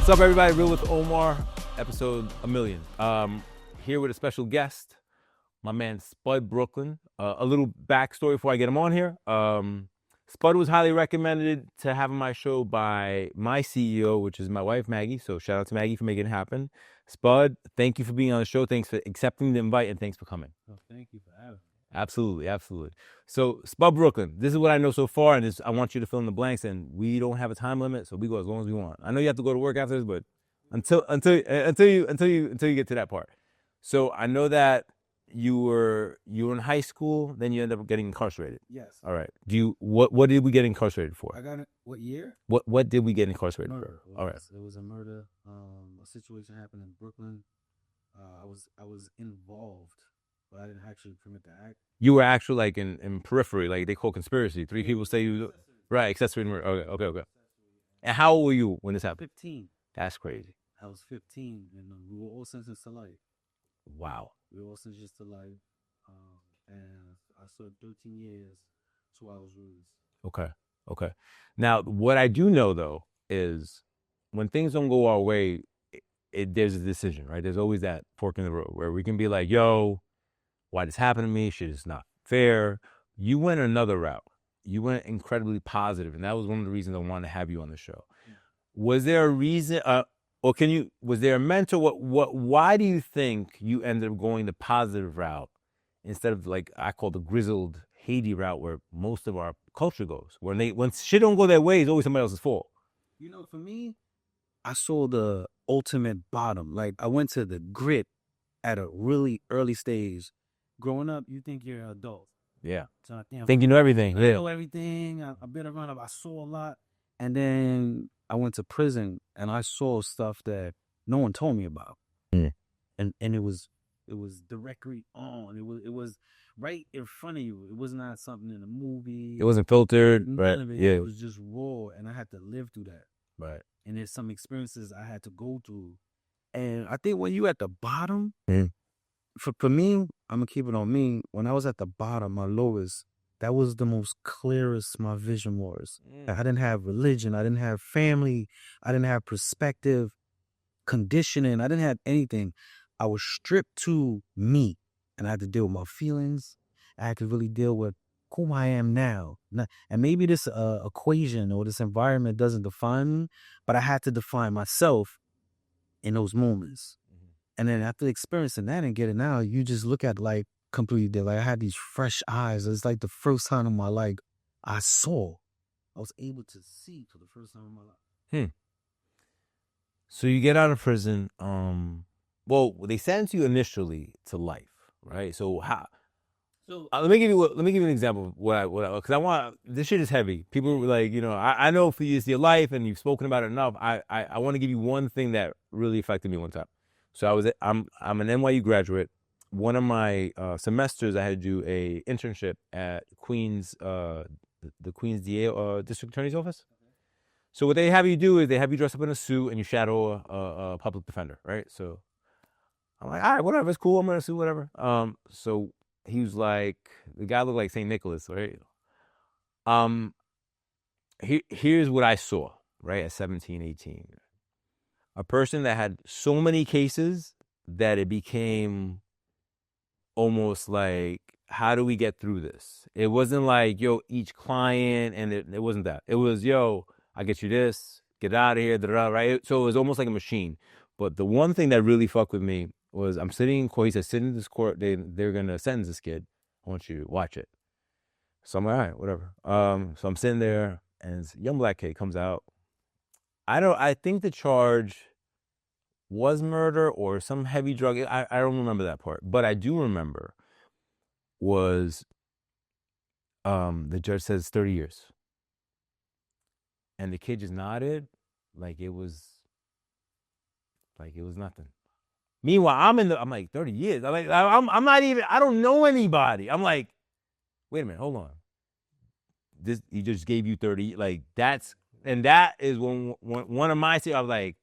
What's up, everybody? Real with Omar, episode 1,000,000. Here with a special guest, my man SpudBrooklyn. A little backstory before I get him on here. Spud was highly recommended to have on my show by my CEO, which is my wife, Maggie. So shout out to Maggie for making it happen. Spud, thank you for being on the show. Thanks for accepting the invite, and thanks for coming. Oh, thank you for having me. Absolutely, absolutely. So SpudBrooklyn, this is what I know so far, and I want you to fill in the blanks. And we don't have a time limit, so we go as long as we want. I know you have to go to work after this, but until you get to that part. So I know that you were in high school, then you ended up getting incarcerated. Yes. All right. What did we get incarcerated for? I got it. What year? What did we get incarcerated Murder. for? All right. It was a murder. A situation happened in Brooklyn. I was involved, but I didn't actually commit the act. You were actually like in periphery, like they call conspiracy. Three people say you right, accessory murder. Okay. And how old were you when this happened? 15. That's crazy. I was 15, and we were all sentenced to life. Wow. We were all sentenced to life, and I served 13 years, 2 hours release. Okay. Now, what I do know though is when things don't go our way, there's a decision, right? There's always that fork in the road where we can be like, "Yo, why this happened to me? Shit is not fair." You went another route. You went incredibly positive, and that was one of the reasons I wanted to have you on the show. Yeah. Was there a reason, was there a mentor? Why do you think you ended up going the positive route instead of like I call the grizzled Haiti route where most of our culture goes? When shit don't go their way, it's always somebody else's fault. You know, for me, I saw the ultimate bottom. Like I went to the grit at a really early stage. Growing up, you think you're an adult. Yeah. So I think you know everything. I know everything. I've been around. I saw a lot. And then I went to prison and I saw stuff that no one told me about. Mm. And it was directly on. It was right in front of you. It was not something in a movie. It wasn't filtered. Right. Yeah. It was just raw, and I had to live through that. Right. And there's some experiences I had to go through. And I think when you at the bottom, for me, I'm going to keep it on me. When I was at the bottom, my lowest, that was the most clearest my vision was. I didn't have religion. I didn't have family. I didn't have perspective, conditioning. I didn't have anything. I was stripped to me, and I had to deal with my feelings. I had to really deal with who I am now. And maybe this equation or this environment doesn't define me, but I had to define myself in those moments. And then after experiencing that and getting out, you just look at like completely different. Like I had these fresh eyes. It's like the first time in my life I was able to see for the first time in my life. So you get out of prison. Well, they sentence you initially to life, right? So how? So let me give you an example of what because I want, this shit is heavy. People were like, I know for you it's your life and you've spoken about it enough. I want to give you one thing that really affected me one time. So I'm an NYU graduate. One of my semesters, I had to do a internship at Queens, the Queens DA District Attorney's Office. Okay. So what they have you do is they have you dress up in a suit and you shadow a public defender, right? So I'm like, all right, whatever, it's cool. I'm in a suit, whatever. So he was like, the guy looked like St. Nicholas, right? Here's what I saw, right, at 17, 18. A person that had so many cases that it became almost like, how do we get through this? It wasn't like, yo, each client, and it wasn't that. It was, yo, I get you this, get out of here, right? So it was almost like a machine. But the one thing that really fucked with me was I'm sitting in court. He said, sit in this court. They're going to sentence this kid. I want you to watch it. So I'm like, all right, whatever. So I'm sitting there, and this young black kid comes out. I think the charge was murder or some heavy drug. I don't remember that part. But I do remember was the judge says 30 years. And the kid just nodded like it was nothing. Meanwhile, I'm like 30 years. I'm not even, I don't know anybody. I'm like, wait a minute, hold on. He just gave you 30, like that is when one of my, I was like,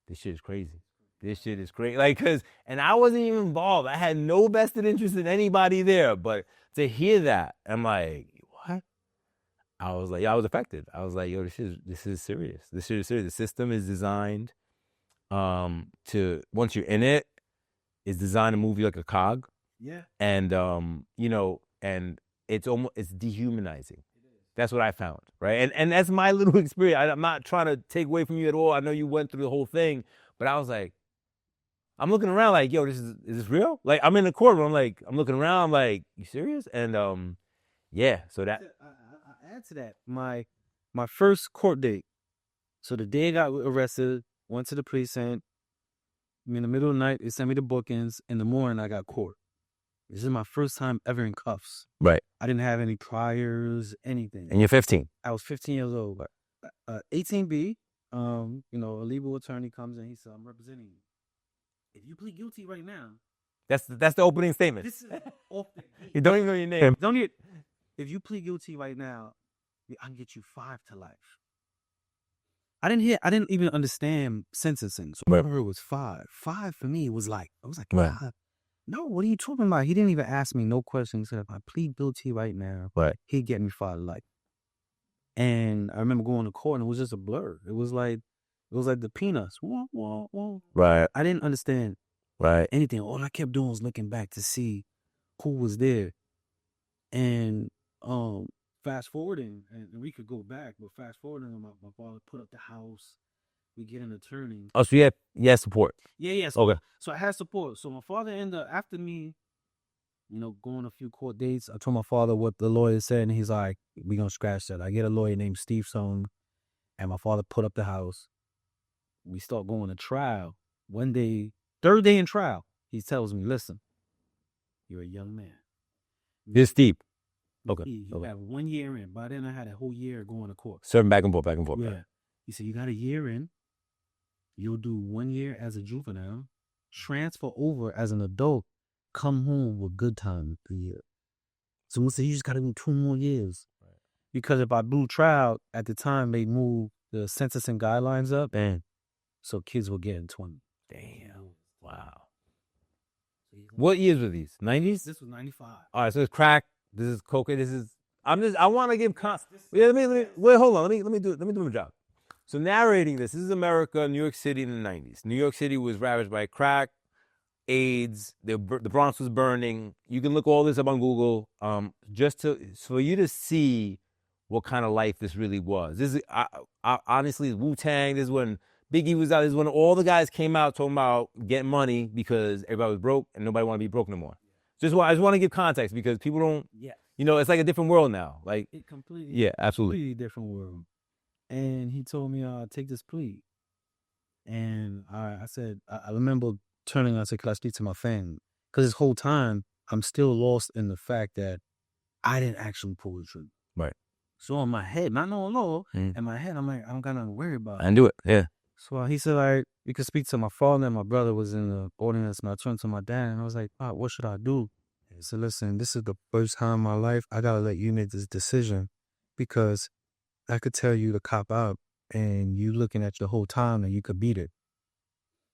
this shit is crazy. This shit is crazy. Like, and I wasn't even involved. I had no vested interest in anybody there. But to hear that, I'm like, what? I was like, I was affected. I was like, yo, this is serious. This shit is serious. The system is designed to once you're in it, is designed to move you like a cog. Yeah. And and it's dehumanizing. That's what I found, right? And that's my little experience. I'm not trying to take away from you at all. I know you went through the whole thing, but I was like, I'm looking around like, yo, is this real? Like, I'm in the courtroom, like, I'm looking around, I'm like, you serious? And yeah, so that I add to that my first court date. So the day I got arrested, went to the precinct. In the middle of the night, they sent me the bookings. In the morning, I got court. This is my first time ever in cuffs. right. I didn't have any priors, anything. And you're 15. I was 15 years old. 18B, a legal attorney comes in. He said, I'm representing you. If you plead guilty right now. That's the opening statement. This is off the gate. You don't even know your name. If you plead guilty right now, I can get you 5 to life. I didn't even understand sentencing. So I remember it was 5. 5 for me was like, I was like, right. No, what are you talking about? He didn't even ask me no questions. He said, if I plead guilty right now, right, he'd get me 5 to life. And I remember going to court and it was just a blur. It was like the Peanuts. Wah, wah, wah. Right. I didn't understand anything. All I kept doing was looking back to see who was there. And fast forwarding, and we could go back, but fast forwarding, my father put up the house. We get an attorney. Oh, so you had support. Yeah. Okay. So I had support. So my father ended up, after me, going a few court dates, I told my father what the lawyer said, and he's like, we're going to scratch that. I get a lawyer named Steve Song, and my father put up the house. We start going to trial. One day, third day in trial, he tells me, listen, you're a young man. This deep. Okay. You have 1 year in. By then, I had a whole year going to court. Serving back and forth. Yeah. He said, you got a year in. You'll do 1 year as a juvenile, transfer over as an adult, come home with good time a year. So we said, you just got to do 2 more years. Right. Because if I blew trial, at the time, they moved the sentencing guidelines up, and so kids were getting 20. Damn. Wow. What years were these? 90s? This was 95. All right, so it's crack. This is cocaine. I want to give let me wait, hold on. Let me do my job. So narrating this is America, New York City in the 90s. New York City was ravaged by crack, AIDS, the Bronx was burning. You can look all this up on Google, for you to see what kind of life this really was. This is honestly Wu-Tang. This is when Biggie was out. This is when all the guys came out talking about getting money because everybody was broke and nobody wanted to be broke no more. I just want to give context because people don't. Yeah. It's like a different world now. Like it completely. Yeah, absolutely. Completely different world. And he told me, take this plea. And I said, I remember turning, I said, could I speak to my family? Because this whole time, I'm still lost in the fact that I didn't actually pull the trigger. Right. So in my head, not knowing law, in my head, I'm like, I don't got nothing to worry about. I do it, yeah. So he said, all right, you could speak to my father, and my brother was in the audience, and I turned to my dad, and I was like, what should I do? He said, listen, this is the first time in my life I got to let you make this decision because I could tell you to cop out and you looking at the whole time and you could beat it.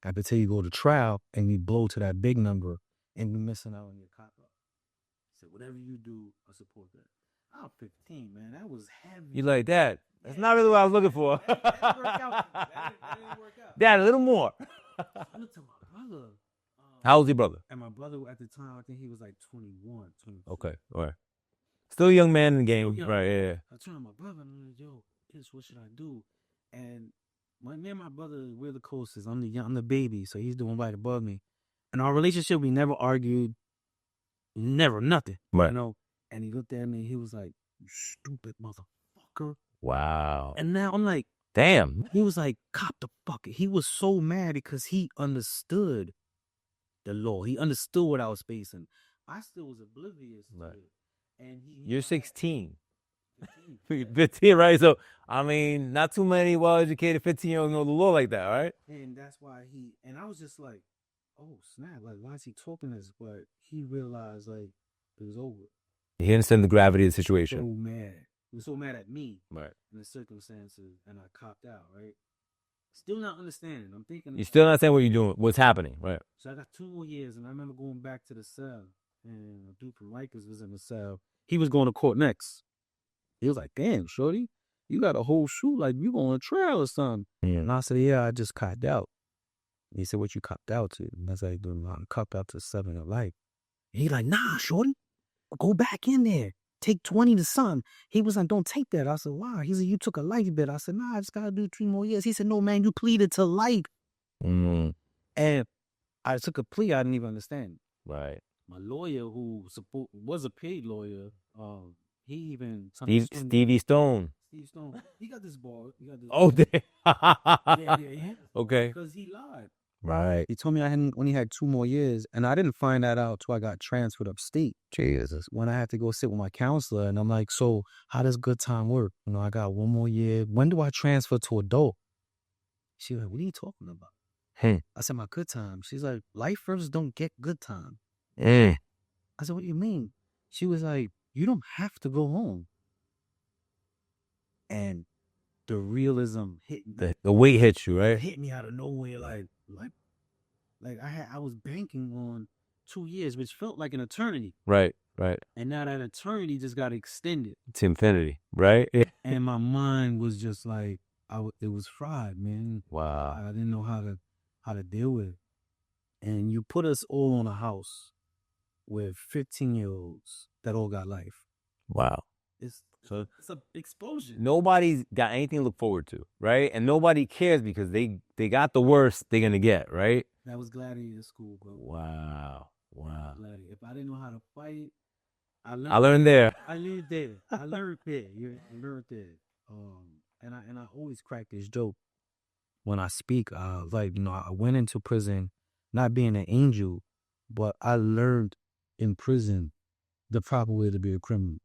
I could tell you go to trial and you blow to that big number and you're missing out on your cop out. He said, whatever you do, I support that. I was 15, man. That was heavy. You like that? That's not really what I was looking for. That didn't work out. That didn't work out. Dad, a little more. I looked at my brother. How old was your brother? And my brother at the time, I think he was like 21, 22. Okay, all right. Still a young man in the game, right? Yeah. I turned to my brother and I was like, yo, what should I do? And me and my brother, we're the closest. I'm the baby, so he's doing right above me. In our relationship, we never argued, nothing. Right. And he looked at me and he was like, you stupid motherfucker. Wow. And now I'm like, damn. He was like, cop the fuck it. He was so mad because he understood the law. He understood what I was facing. I still was oblivious to it. And you're 16. 15, right? So, I mean, not too many well-educated 15-year-olds know the law like that, right? And that's why and I was just like, oh, snap. Like, why is he talking this? But he realized, like, it was over. He understood the gravity of the situation. So mad. He was so mad at me. Right. In the circumstances, and I copped out, right? Still not understanding. I'm thinking. You still not understand what you're doing, what's happening, right? So I got 2 more years, and I remember going back to the cell, and a dude from Rikers was in the cell. He was going to court next. He was like, damn, shorty, you got a whole shoe like you going to trial or something. Yeah. And I said, yeah, I just copped out. He said, what you copped out to? And I was like, dude, I'm copped out to 7 of life. And he like, nah, shorty, go back in there. Take 20 to some. He was like, don't take that. I said, why? He said, you took a life bet. I said, nah, I just got to do 3 more years. He said, no, man, you pleaded to life. Mm. And I took a plea. I didn't even understand. Right. My lawyer, who was a paid lawyer, he even... Stevie Stone. Steve Stone. He got this ball. Oh, damn. Yeah. Okay. Because he lied. Right. He told me I only had 2 more years, and I didn't find that out till I got transferred upstate. Jesus. When I had to go sit with my counselor, and I'm like, so how does good time work? You know, I got 1 more year. When do I transfer to adult? She was like, what are you talking about? I said, my good time. She's like, lifers don't get good time. I said, what do you mean? She was like, you don't have to go home. And the realism hit me. The weight hits you, right? It hit me out of nowhere. Like I was banking on 2 years, which felt like an eternity. Right. And now that eternity just got extended to infinity, right? And my mind was just like, it was fried, man. Wow. I didn't know how to deal with it. And you put us all on a house with 15-year-olds that all got life. Wow. It's an explosion. Nobody's got anything to look forward to, right? And nobody cares because they got the worst they're going to get, right? That was gladiator school, bro. Wow. If I didn't know how to fight, I learned there. I learned there. I learned there. You learned there. And I always crack this joke when I speak. Like, you know, I went into prison not being an angel, but I learned in prison the proper way to be a criminal.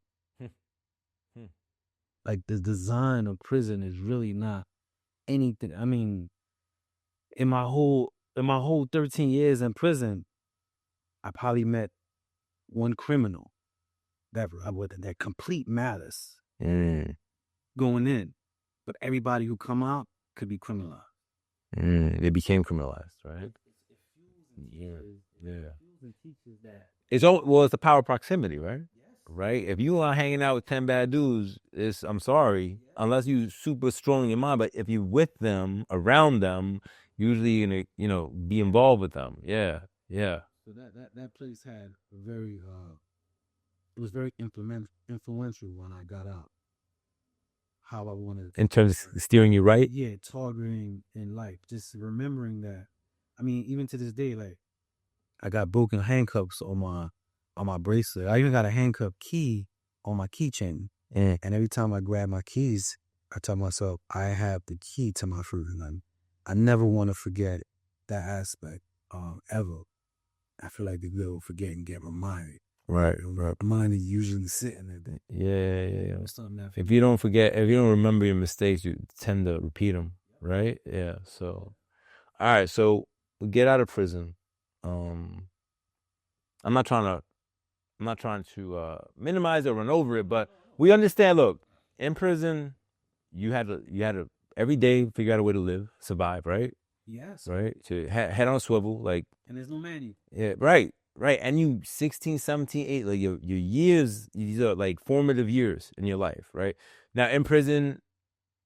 Like, the design of prison is really not anything. I mean, in my whole 13 years in prison, I probably met one criminal that complete malice going in, but everybody who come out could be criminalized. They became criminalized, right? Yeah. It's the power of proximity, right? Right? If you are hanging out with 10 bad dudes, I'm sorry, unless you super strong in your mind, but if you're with them, around them, usually you're gonna, you know, be involved with them. Yeah. So that place had it was very influential when I got out. How I wanted, in terms of steering you right. Yeah, targeting in life, just remembering that. I mean, even to this day, like, I got broken handcuffs on my bracelet. I even got a handcuff key on my keychain. And every time I grab my keys, I tell myself, I have the key to my freedom. I never want to forget that aspect ever. I feel like the girl will forget and get reminded. Right. Mind is usually sitting there. Yeah. If you don't remember your mistakes, you tend to repeat them, right? Yeah. So, all right. So we get out of prison. I'm not trying to minimize it or run over it, but we understand. Look, in prison, you had to every day figure out a way to live, survive, right? Yes. Right. To head on swivel, like. And there's no manual. Yeah. Right. And you 16, 17, 8, like your years, these are like formative years in your life, right? Now in prison,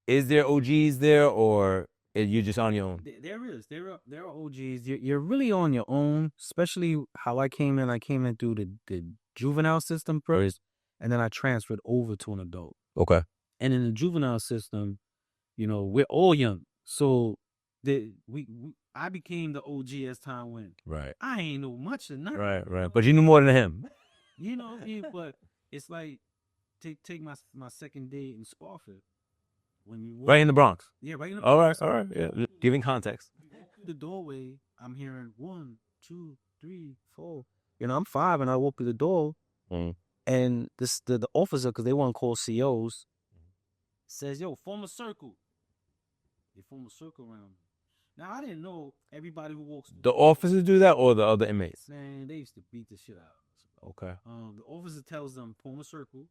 is there OGs there or you're just on your own? There is. There are OGs. You're really on your own, especially how I came in. I came in through the juvenile system first, and then I transferred over to an adult. Okay. And in the juvenile system, you know, we're all young. So I became the OG as time went. Right. I ain't know much of nothing. Right. But you knew more than him. You know, but it's like take my second day in Spofford. When you walk, right in the Bronx. Yeah, right in the Bronx. All right. Yeah. Giving context. Through the doorway, I'm hearing 1, 2, 3, 4. You know, I'm 5 and I walk through the door, and the officer, because they want to call COs, says, "Yo, form a circle." They form a circle around me. Now, I didn't know everybody who walks... The officers do that or the other inmates? Man, they used to beat the shit out. Okay. The officer tells them, form a circle.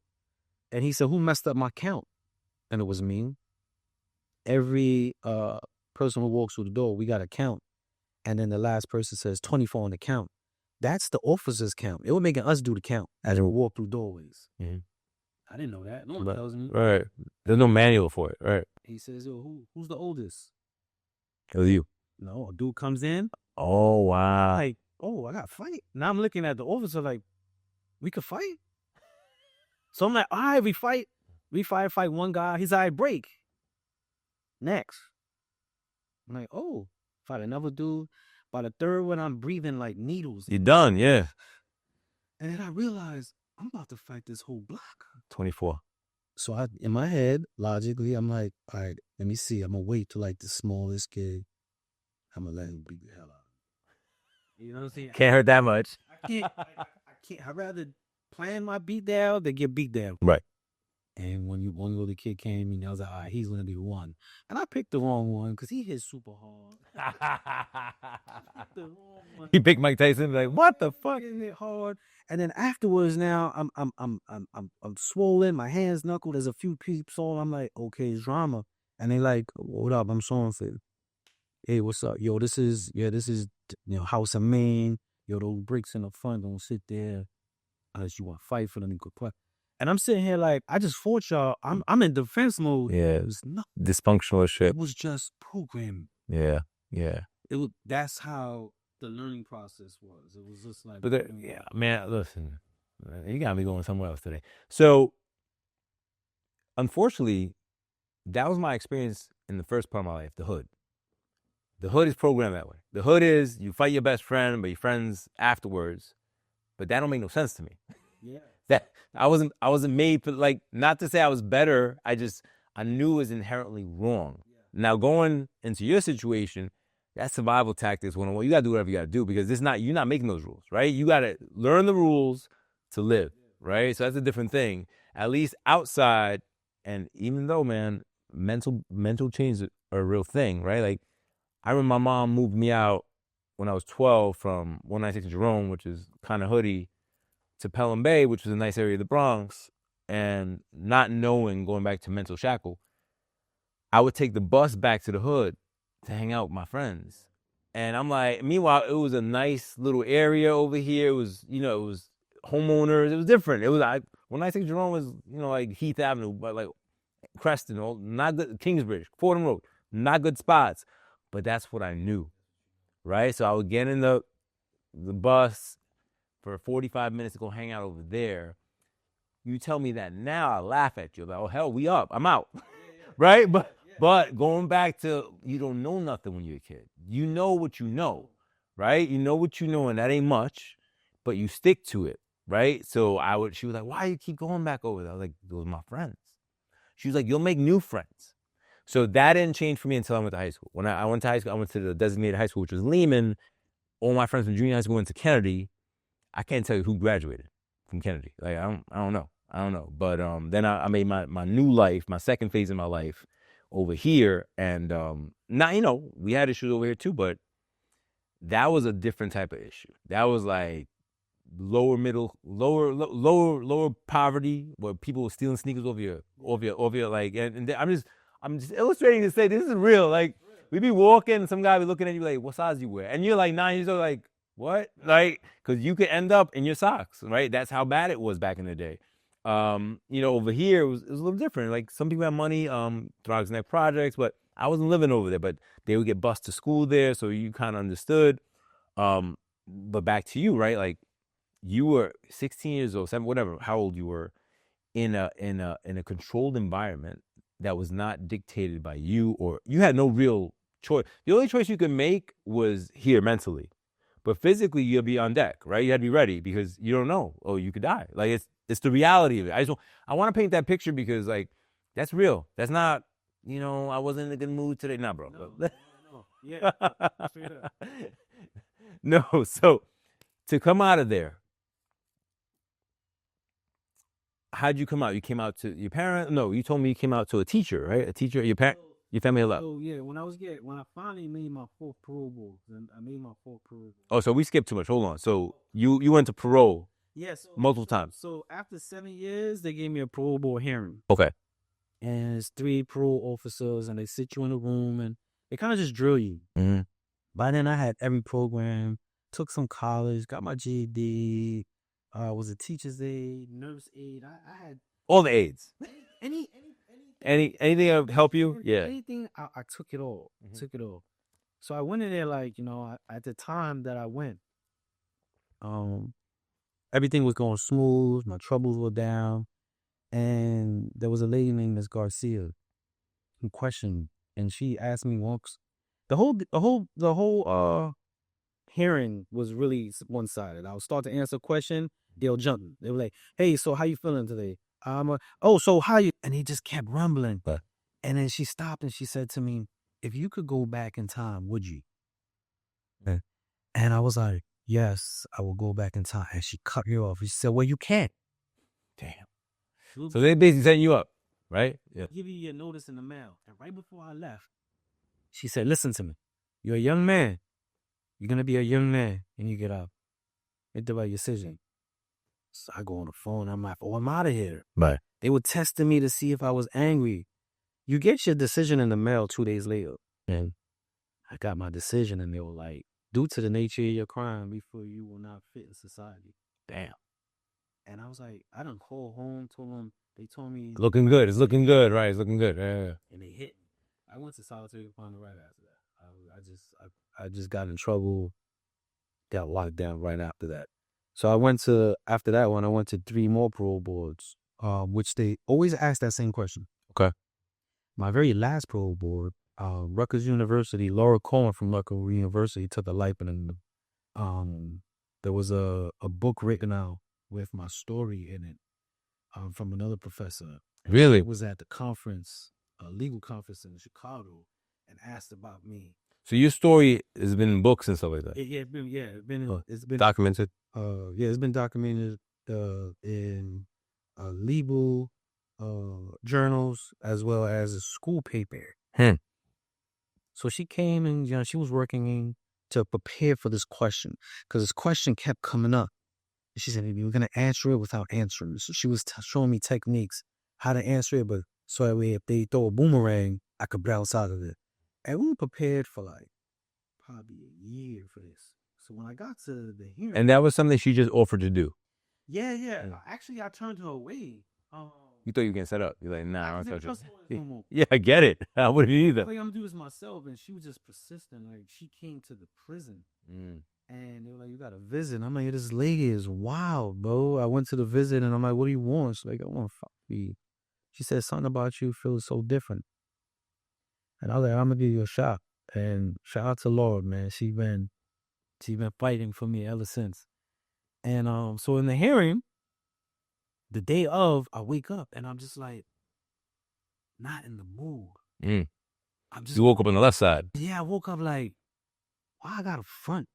And he said, who messed up my count? And it was me. Every person who walks through the door, we got a count. And then the last person says 24 on the count. That's the officer's count. It was making us do the count as we walk through doorways. Mm-hmm. I didn't know that. No one tells me. Right. There's no manual for it. Right. He says, yo, who's the oldest? It was you. No, a dude comes in. Oh, wow. Like, oh, I got to fight. Now I'm looking at the officer like, we could fight? So I'm like, all right, we fight. We fight one guy. He's all right, break. Next. I'm like, oh, fight another dude. By the third one, I'm breathing like needles. You're done, yeah. And then I realized I'm about to fight this whole block. 24. So in my head, logically, I'm like, all right, let me see. I'm going to wait till like the smallest kid. I'm going to let him beat the hell out of him. You know what I'm saying? Can't hurt that much. I can't. I'd rather plan my beat down than get beat down. Right. And when one little kid came in, I was like, all right, he's going to be one. And I picked the wrong one because he hit super hard. The wrong one. He picked Mike Tyson, like, what the fuck? He hit hard. And then afterwards, now I'm swollen. My hands knuckled. There's a few peeps on. I'm like, okay, it's drama. And they like, what up? I'm so unfit. Hey, what's up? Yo, this is House of Maine. Yo, those bricks in the front don't sit there unless you want to fight for them. And I'm sitting here like, I just fought y'all. I'm in defense mode. Yeah, it was dysfunctional as shit. It was just programming. Yeah. That's how the learning process was. It was just like, yeah, man, listen, you got me going somewhere else today. So, unfortunately, that was my experience in the first part of my life, the hood. The hood is programmed that way. The hood is you fight your best friend, but your friends afterwards. But that don't make no sense to me. Yeah. That I wasn't made for, like, not to say I was better. I knew it was inherently wrong. Yeah. Now going into your situation, that's survival tactics 101. You gotta do whatever you gotta do because you're not making those rules, right? You gotta learn the rules to live, right? So that's a different thing. At least outside, and even though, man, mental changes are a real thing, right? Like, I remember my mom moved me out when I was 12 from 196 Jerome, which is kind of hoodie, to Pelham Bay, which was a nice area of the Bronx, and not knowing, going back to mental shackle, I would take the bus back to the hood to hang out with my friends. And I'm like, meanwhile, it was a nice little area over here. It was, it was homeowners. It was different. It was, 196 Jerome was, like Heath Avenue, but like Creston, not good, Kingsbridge, Fordham Road, not good spots. But that's what I knew, right? So I would get in the bus for 45 minutes to go hang out over there. You tell me that now, I laugh at you. Like, oh, hell, we up. I'm out. Right? But going back to, you don't know nothing when you're a kid. You know what you know, right? You know what you know, and that ain't much, but you stick to it, right? So she was like, why you keep going back over there? I was like, those are my friends. She was like, you'll make new friends. So that didn't change for me until I went to high school. When I went to high school, I went to the designated high school, which was Lehman. All my friends from junior high school went to Kennedy. I can't tell you who graduated from Kennedy. Like, I don't know. But then I made my new life, my second phase of my life over here. And now, we had issues over here too, but that was a different type of issue. That was like lower poverty, where people were stealing sneakers over your like, and I'm just illustrating to say this is real. Like, we be walking and some guy be looking at you like, what size you wear? And you're like 9 years old, like, what? Like, because you could end up in your socks, right? That's how bad it was back in the day. Over here it was a little different. Like, some people had money, Throgs Neck Projects, but I wasn't living over there. But they would get bused to school there, so you kind of understood. But back to you, right? Like, you were 16 years old, 7, whatever, how old you were, in a controlled environment that was not dictated by you, or you had no real choice. The only choice you could make was here mentally, but physically you'll be on deck, right? You had to be ready because you don't know. Oh, you could die. Like, it's the reality of it. I want to paint that picture because, like, that's real. That's not, I wasn't in a good mood today. Nah, bro. No. Yeah. No. So to come out of there, how'd you come out? You came out to your parent? No, you told me you came out to a teacher, right? A teacher, your family left. So yeah, when I finally made my fourth parole board, I made my fourth parole board. Oh, so we skipped too much. Hold on. So you went to parole? Yes. Multiple times. So after 7 years, they gave me a parole board hearing. Okay. And it's 3 parole officers, and they sit you in a room, and they kind of just drill you. Mm-hmm. By then, I had every program, took some college, got my GED. Was a teacher's aide, nurse aide. I had all the aides. Anything to help you? Yeah. Anything, I took it all. Mm-hmm. Took it all. So I went in there like, at the time that I went, everything was going smooth. My troubles were down. And there was a lady named Miss Garcia who questioned me. And she asked me once. The whole hearing was really one-sided. I would start to answer a question, they'll jump. They were like, "Hey, so how you feeling today?" So how you? And he just kept rumbling. And then she stopped and she said to me, "If you could go back in time, would you?" Yeah. And I was like, "Yes, I will go back in time." And she cut me off. She said, "Well, you can't." Damn. So they basically setting you up, right? Yeah. Give you your notice in the mail. And right before I left, she said, "Listen to me. You're a young man. You're going to be a young man when you get out. Make the right decision." So I go on the phone. I'm like, "Oh, I'm out of here." Right. They were testing me to see if I was angry. You get your decision in the mail 2 days later. And I got my decision, and they were like, "Due to the nature of your crime, before you will not fit in society." Damn. And I was like, I done called home, told them, they told me. Looking good. It's looking good, right? It's looking good. Yeah. And they hit me. I went to solitary confinement right after that. I just got in trouble, got locked down right after that. So after that one, I went to 3 more parole boards, which they always ask that same question. Okay. My very last parole board, Rutgers University, Laura Cohen from Rutgers University took a life in there was a book written out with my story in it from another professor. Really? It was at the conference, a legal conference in Chicago, and asked about me. So your story has been in books and stuff like that? It's been documented? It's been documented in legal journals as well as a school paper. So she came and she was working to prepare for this question because this question kept coming up. She said, "You're going to answer it without answering." So she was showing me techniques, how to answer it, but so that way if they throw a boomerang, I could bounce out of it. And we were prepared for like probably a year for this. So when I got to the hearing. And that was something she just offered to do? Yeah. Actually, I turned her away. You thought you can set up. You're like, nah, I don't touch it. No more. Yeah, I get it. I wouldn't either. All I'm going to do is myself. And she was just persistent. Like, she came to the prison. And they were like, "You got to visit." I'm like, "This lady is wild, bro." I went to the visit and I'm like, "What do you want?" She's like, "I want to fuck me." She said, "Something about you feels so different." And I was like, "I'm going to give you a shot." And shout out to Laura, man. She been fighting for me ever since. And so in the hearing, the day of, I wake up and I'm just like, not in the mood. You woke up on the left side. Yeah, I woke up like, why I got a front?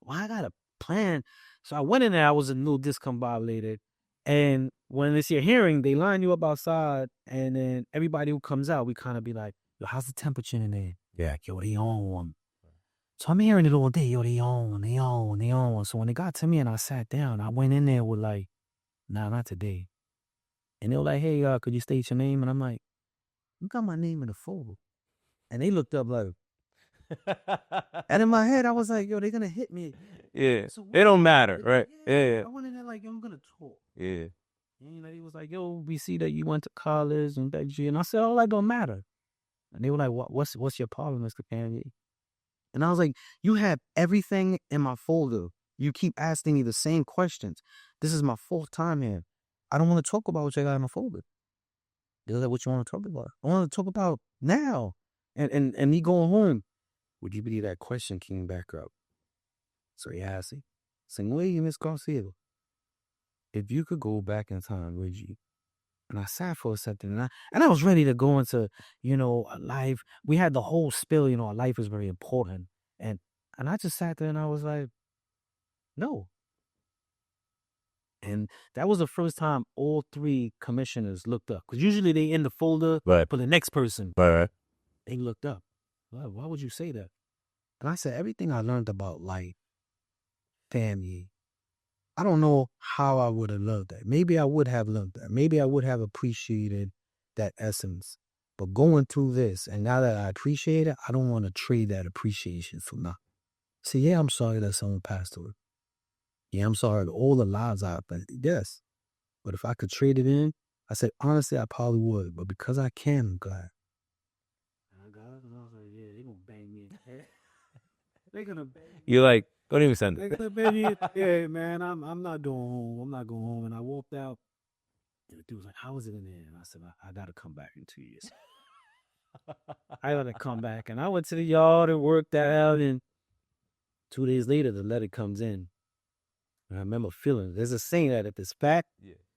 Why I got a plan? So I went in there. I was a new discombobulated. And when it's your hearing, they line you up outside. And then everybody who comes out, we kind of be like, "Yo, how's the temperature in there?" Yeah, yo, they on. So I'm hearing it all day. Yo, they on. So when they got to me and I sat down, I went in there with like, "Nah, not today." And they were like, "Hey, could you state your name?" And I'm like, "You got my name in the folder." And they looked up like, and in my head, I was like, "Yo, they're going to hit me." Yeah. So it don't matter, right? Yeah. I went in there like, "Yo, I'm going to talk." Yeah. And he was like, "Yo, we see that you went to college and that G." And I said, "Oh, that don't matter." And they were like, what's your problem, Mr. Kanye?" And I was like, "You have everything in my folder. You keep asking me the same questions. This is my 4th time here. I don't want to talk about what you got in my folder." They're like, "What you want to talk about?" "I want to talk about now." And me going home. Would you believe that question came back up? So he asked me, saying, "Wait, Miss Garcia, if you could go back in time, would you?" And I sat for a second, and I was ready to go into, a life. We had the whole spill, our life is very important. And I just sat there and I was like, no. And that was the first time all 3 commissioners looked up. Because usually they in the folder for the next person. Right. They looked up. Why would you say that? And I said, everything I learned about life, family, I don't know how I would have loved that. Maybe I would have loved that. Maybe I would have appreciated that essence. But going through this, and now that I appreciate it, I don't want to trade that appreciation for nothing. So yeah, I'm sorry that someone passed away. Yeah, I'm sorry that all the lives I've been. Yes. But if I could trade it in, I said, honestly, I probably would. But because I can, I'm glad. And I got up and I was like, yeah, they're going to bang me in the They're gonna. You're like, don't even send They're it. gonna beg you. Yeah, man. I'm not going home. I'm not going home. And I walked out. And the dude was like, "How was it in there?" And I said, "I gotta come back in 2 years. I gotta come back." And I went to the yard and worked that out. And 2 days later, the letter comes in. And I remember feeling. There's a saying that if it's fat,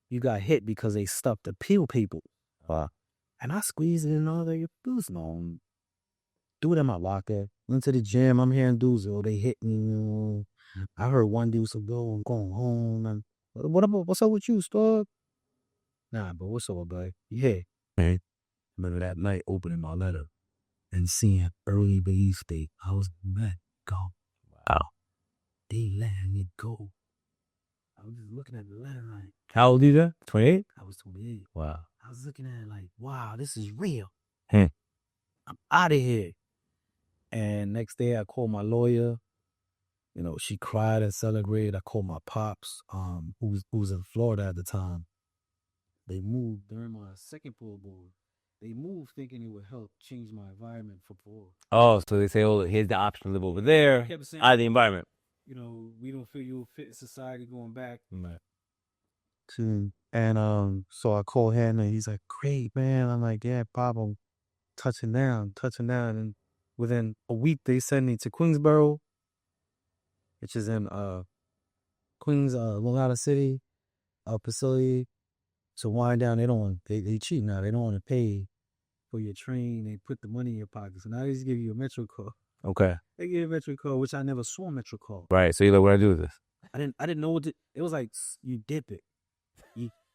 you got hit because they stuffed the peel people. And I squeezed it in all the dudes on. Threw it in my locker. Went to the gym. I'm hearing dudes, oh, they hit me. I heard one dude say, "Go, I'm going home." And what's up with you, Spud? Nah, but what's up, buddy? Yeah. Man, remember that night opening my letter and seeing early release date. I was mad. Go. Wow. They letting me go. I was just looking at the letter like. How old are you there? 28? I was 28. Wow. I was looking at it like, wow, this is real. Hmm. I'm out of here. And next day I called my lawyer. You know, she cried and celebrated. I called my pops, who was in Florida at the time. They moved during my second parole board. They moved thinking it would help change my environment for parole. Oh, so they say, oh, here's the option to live over there, out of the environment. You know, we don't feel you'll fit in society going back. Right. And so I called him and he's like, "Great, man." I'm like, "Yeah, Pop, I'm touching down. And within a week, they sent me to Queensboro, which is in Queens, Long Island City, facility to wind down. They cheat now. They don't want to pay for your train. They put the money in your pocket. So now they just give you a Metro card. Okay. They give you a Metro card, which I never saw a Metro card. Right. So you're like, what do I do with this? I didn't know what it was like. You dip it.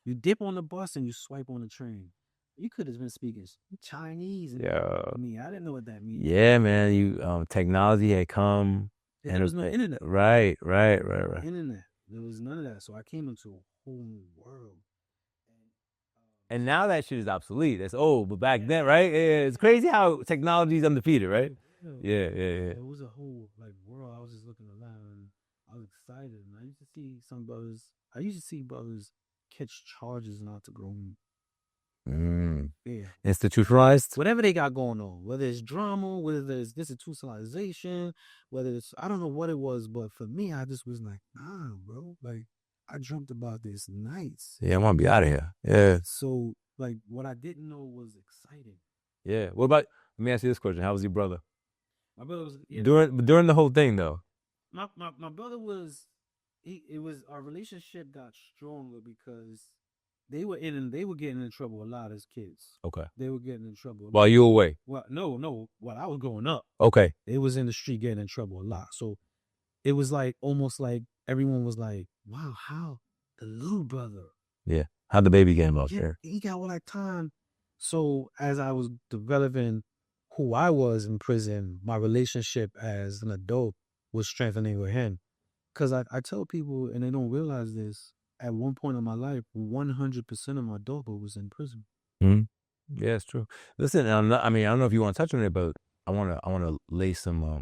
You dip on the bus and you swipe on the train. You could have been speaking Chinese. Yeah. I mean, I didn't know what that means. Yeah, man. You technology had come. And there was no internet. Right. Internet. There was none of that. So I came into a whole new world. And now that shit is obsolete. That's old. But back then, right? Yeah, it's crazy how technology is undefeated, right? Yeah. It was a whole world. I was just looking around and I was excited. And I used to see brothers catch charges not to grow. Yeah. Institutionalized? Whatever they got going on, whether it's drama, whether there's institutionalization, whether it's, I don't know what it was, but for me, I just was like, nah, bro. Like, I dreamt about this nights. Yeah, I want to be out of here. Yeah. So, what I didn't know was exciting. Yeah. What about, let me ask you this question. How was your brother? My brother was, during the whole thing, though. My brother was, our relationship got stronger because they were getting in trouble a lot as kids. Okay. They were getting in trouble. While you were away? Well, no. While I was growing up. Okay. They was in the street getting in trouble a lot. So it was almost like everyone was like, wow, how the little brother. Yeah. How'd the baby get involved there? He got all that time. So as I was developing who I was in prison, my relationship as an adult was strengthening with him. Because I tell people, and they don't realize this, at one point in my life, 100% of my adulthood was in prison. Mm-hmm. Yeah, it's true. Listen, I don't know if you want to touch on it, but I want to lay some. I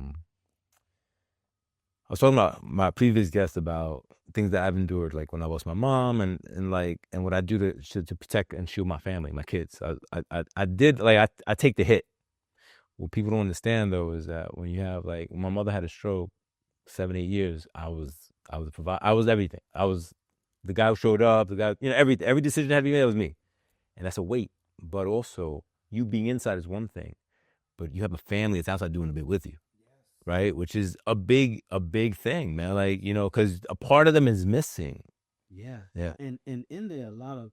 was talking about my previous guest about things that I've endured, like when I lost my mom, and what I do to protect and shield my family, my kids. I take the hit. What people don't understand though is that when you have when my mother had a stroke, 7-8 years, I was a provider. I was everything. I was the guy who showed up, the guy, every decision that had to be made was me. And that's a weight. But also, you being inside is one thing, but you have a family that's outside doing a bit with you. Yes. Right? Which is a big thing, man. Because a part of them is missing. Yeah. Yeah. And in there, a lot of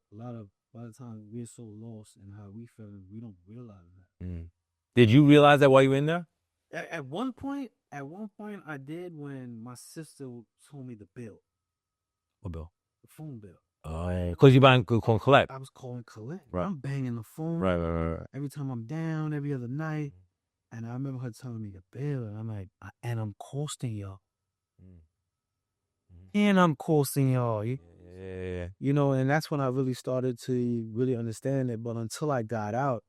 by the time we're so lost in how we feel, we don't realize that. Mm. Did you realize that while you were in there? At one point, I did when my sister told me the bill. What bill? The phone bill. Oh, yeah. Because you're calling collect. I was calling collect. Right. I'm banging the phone. Right. Every time I'm down, every other night. And I remember her telling me the bill. And I'm like, and I'm costing y'all. And I'm costing y'all. Yeah. And that's when I really started to really understand it. But until I got out,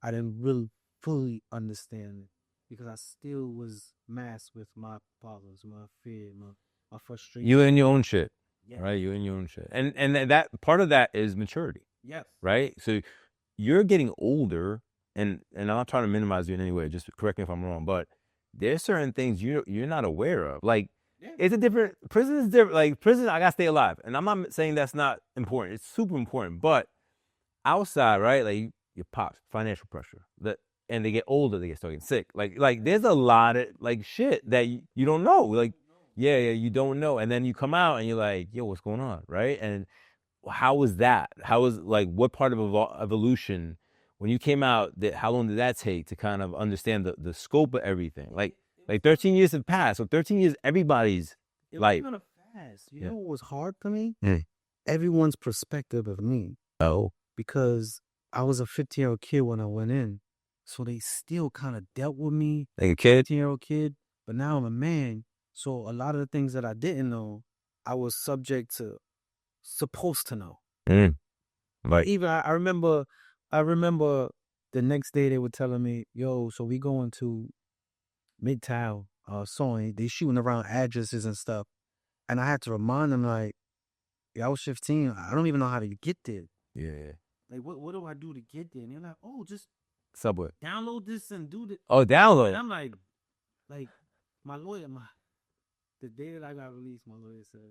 I didn't really fully understand it. Because I still was masked with my problems, my fear, my frustration. You in your own shit. Yes. Right? You in your own shit. And that part of that is maturity. Yes. Right? So you're getting older, and I'm not trying to minimize you in any way, just correct me if I'm wrong, but there's certain things you're not aware of. Like, it's a different, prison is different. Like, prison, I gotta stay alive. And I'm not saying that's not important. It's super important. But outside, right? Like, your pops, financial pressure. And they get older, they start getting sick. Like there's a lot of like shit that you don't know. Like, yeah, you don't know. And then you come out and you're like, yo, what's going on? Right? And how was that? How was, like, what part of evolution when you came out, how long did that take to kind of understand the scope of everything? Like 13 years have passed. So 13 years, everybody's life. It was kind of fast. You know what was hard for me? Mm. Everyone's perspective of me. Oh. Because I was a 15-year-old kid when I went in. So they still kind of dealt with me. Like a kid? 15-year-old kid. But now I'm a man. So a lot of the things that I didn't know, I was supposed to know. Mm. Right. Even I remember the next day they were telling me, yo, so we going to Midtown, Sony. They shooting around addresses and stuff. And I had to remind them, like, I was 15. I don't even know how to get there. Yeah. Like, what do I do to get there? And they're like, oh, just Subway. download this and do this. Oh, download. And I'm like, my lawyer, the day that I got released, my lawyer said,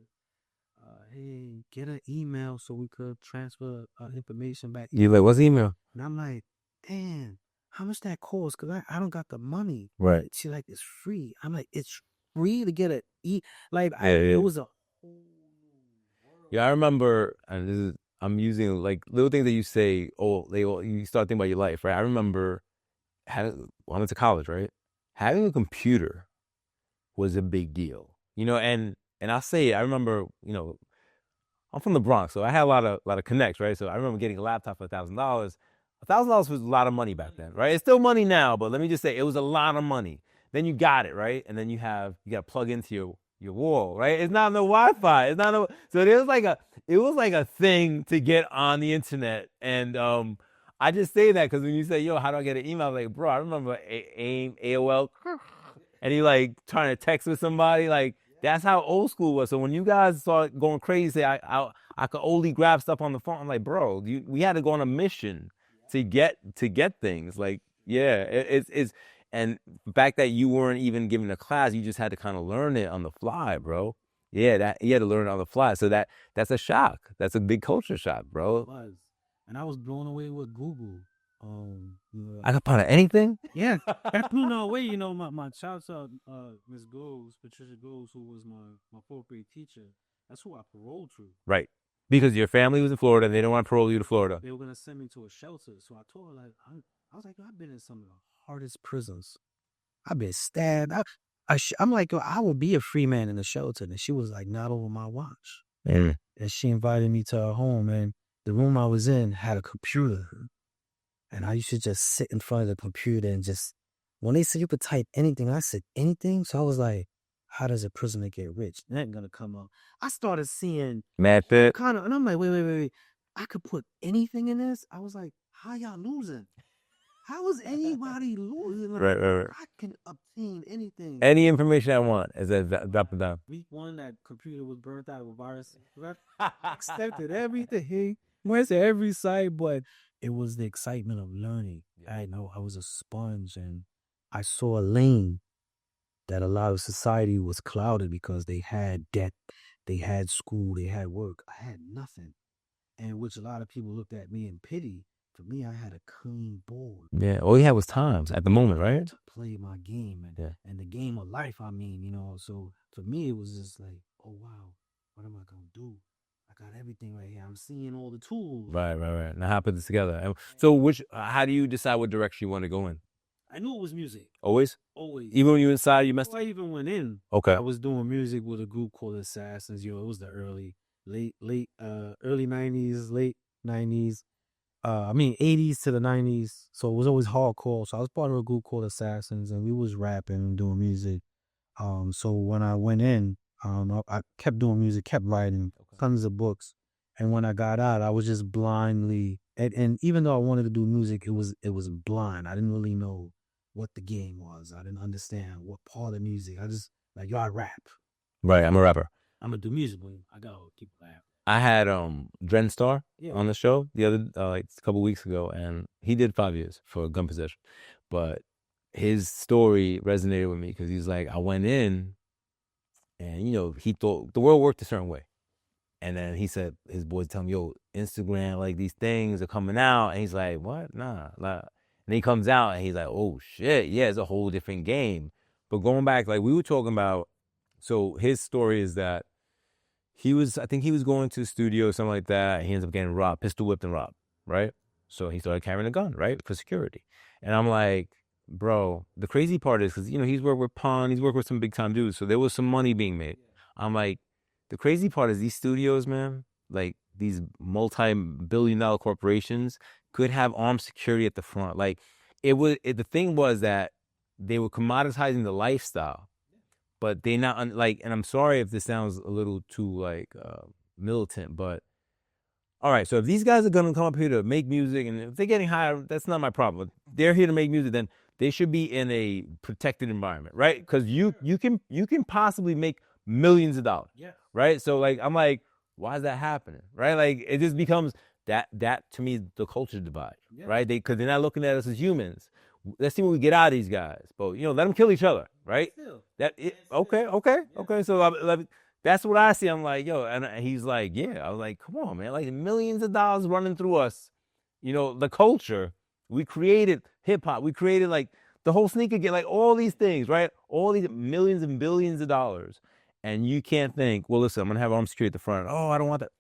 hey, get an email so we could transfer information back. You like, what's the email? And I'm like, damn, how much that cost? Because I don't got the money. Right. She's like, it's free. I'm like, it's free to get it was a whole world. Yeah, I remember, and I'm using like little things that you say, you start thinking about your life, right? I remember when I went to college, right? Having a computer was a big deal, and I'll say, I remember, I'm from the Bronx, so I had a lot of connects, right? So I remember getting a laptop for $1,000. $1,000 was a lot of money back then, right? It's still money now, but let me just say, it was a lot of money. Then you got it, right? And then you got to plug into your wall, right? It's not no Wi-Fi. So it was like a thing to get on the internet. And I just say that because when you say, yo, how do I get an email? I'm like, bro, I remember AOL, and you like trying to text with somebody. Like, that's how old school was. So when you guys start going crazy, I could only grab stuff on the phone. I'm like, bro, we had to go on a mission to get things. Like, yeah, it's and the fact that you weren't even given a class, you just had to kind of learn it on the fly, bro. Yeah, that you had to learn it on the fly. So that's a shock. That's a big culture shock, bro. It was. And I was blown away with Google. I could find anything? Yeah. That blew me away. My child child, Miss Goals, Patricia Goals, who was my fourth grade teacher, that's who I paroled to. Right. Because your family was in Florida and they didn't want to parole you to Florida. They were going to send me to a shelter. So I told her, like, I was like, I've been in some of the hardest prisons. I've been stabbed. I'm like, I will be a free man in the shelter. And she was like, not over my watch. Mm. And she invited me to her home. And the room I was in had a computer. And I used to just sit in front of the computer and just, when they said you could type anything, I said anything. So I was like, how does a prisoner get rich? That ain't going to come up. I started seeing Mad Fit. kind of, and I'm like, wait. I could put anything in this. I was like, how y'all losing? How is anybody losing? Like, right. I can obtain anything. Any information I want is drop it down. Week 1, that computer was burnt out with virus. Accepted everything. Went to every site, but it was the excitement of learning. Yeah. I know I was a sponge, and I saw a lane that a lot of society was clouded because they had debt, they had school, they had work. I had nothing, and which a lot of people looked at me in pity. For me, I had a clean board. Yeah, all you had was times at the moment, right? To play my game and the game of life. I mean, so for me, it was just like, oh wow, what am I gonna do? I got everything right here. I'm seeing all the tools. Right. Now how put this together? So how do you decide what direction you want to go in? I knew it was music. Always? Always. Even when you were inside, you messed up? I even went in. Okay. I was doing music with a group called Assassins. It was the early 90s, late 90s. 80s to the 90s. So it was always hardcore. So I was part of a group called Assassins, and we was rapping and doing music. So when I went in, I kept doing music, kept writing tons of books. And when I got out, I was just blindly, and even though I wanted to do music, it was blind. I didn't really know what the game was. I didn't understand what part of music. I just like, I rap. Right, I'm a rapper. I'm gonna do music, but I gotta keep laughing. I had Dren Star on the show the other a couple weeks ago, and he did 5 years for gun possession. But his story resonated with me because he's like, I went in and, you know, he thought the world worked a certain way. And then he said, his boys tell him, yo, Instagram, like these things are coming out. And he's like, what? Nah. And he comes out and he's like, oh shit, yeah, it's a whole different game. But going back, like we were talking about, so his story is that I think he was going to the studio or something like that. He ends up getting robbed, pistol whipped and robbed, right? So he started carrying a gun, right? For security. And I'm like, bro, the crazy part is, because, you know, he's worked with Pun, he's worked with some big time dudes. So there was some money being made. I'm like, the crazy part is these studios, man, like these multi-billion-dollar corporations could have armed security at the front. Like the thing was that they were commoditizing the lifestyle, but they not like, and I'm sorry if this sounds a little too like militant, but all right, so if these guys are gonna come up here to make music, and if they're getting hired, that's not my problem. If they're here to make music, then they should be in a protected environment, right? Because you can possibly make millions of dollars, right? So like I'm like, why is that happening, right? Like it just becomes that to me the culture divide, right? Because they're not looking at us as humans. Let's see what we get out of these guys, but you know, let them kill each other, right? Okay. So that's what I see. I'm like, yo, and he's like, yeah. I was like, come on, man, like millions of dollars running through us, you know, the culture. We created hip hop. We created like the whole sneaker game, like all these things, right? All these millions and billions of dollars, and you can't think, well, listen, I'm gonna have armed security at the front. Oh, I don't want that.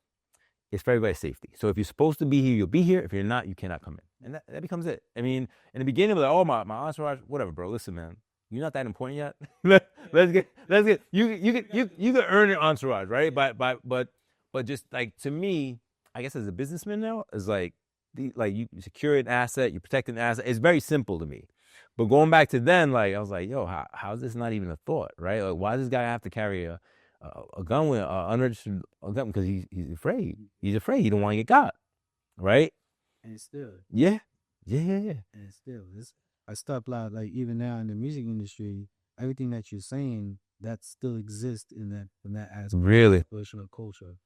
It's for everybody's safety. So if you're supposed to be here, you'll be here. If you're not, you cannot come in. And that becomes it. I mean, in the beginning, like, oh, my entourage, whatever, bro. Listen, man, you're not that important yet. let's get you can earn an entourage, right? But just like, to me, I guess as a businessman now, is like you secure an asset, you protect an asset. It's very simple to me. But going back to then, like I was like, yo, how is this not even a thought, right? Like, why does this guy have to carry a gun with unregistered gun? Because he's afraid. He's afraid. He don't want to get caught, right? And still, yeah. And still, I stop like even now in the music industry, everything that you're saying that still exists in that aspect. Really, personal culture,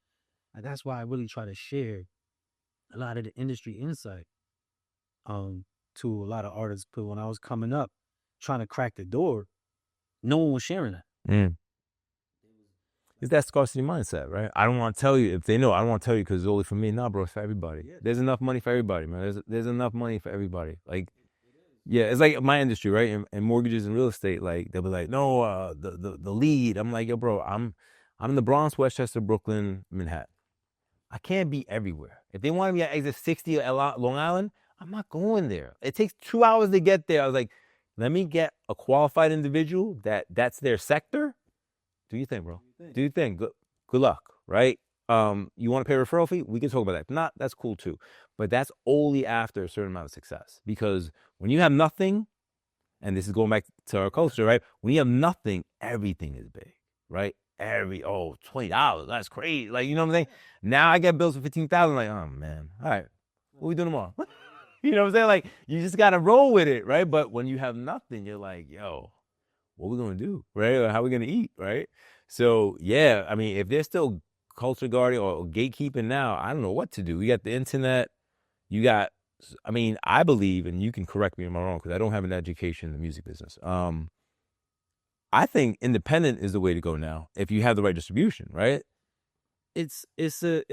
and that's why I really try to share a lot of the industry insight, to a lot of artists. But when I was coming up, trying to crack the door, no one was sharing that. It's that scarcity mindset, right? I don't want to tell you if they know. I don't want to tell you because it's only for me. Nah, bro, it's for everybody. There's enough money for everybody, man. There's enough money for everybody. Like, yeah, it's like my industry, right? And mortgages and real estate. Like they'll be like, no, the lead. I'm like, yo, bro, I'm in the Bronx, Westchester, Brooklyn, Manhattan. I can't be everywhere. If they want me at exit 60 at Long Island, I'm not going there. It takes 2 hours to get there. I was like, let me get a qualified individual that's their sector. Do you think, bro? Do you think? Good luck, right? You want to pay a referral fee? We can talk about that. If not, that's cool too. But that's only after a certain amount of success. Because when you have nothing, and this is going back to our culture, right? When you have nothing, everything is big, right? $20, that's crazy. Like, you know what I'm saying? Now I get bills for $15,000. Like, oh man, all right, what we doing tomorrow? You know what I'm saying? Like, you just gotta roll with it, right? But when you have nothing, you're like, yo, what we gonna do, right? Or how we gonna eat, right? So yeah, I mean, if they're still culture guarding or gatekeeping now, I don't know what to do. You got the internet, you got, I mean, I believe, and you can correct me if I'm wrong because I don't have an education in the music business. I think independent is the way to go now if you have the right distribution, right? It's a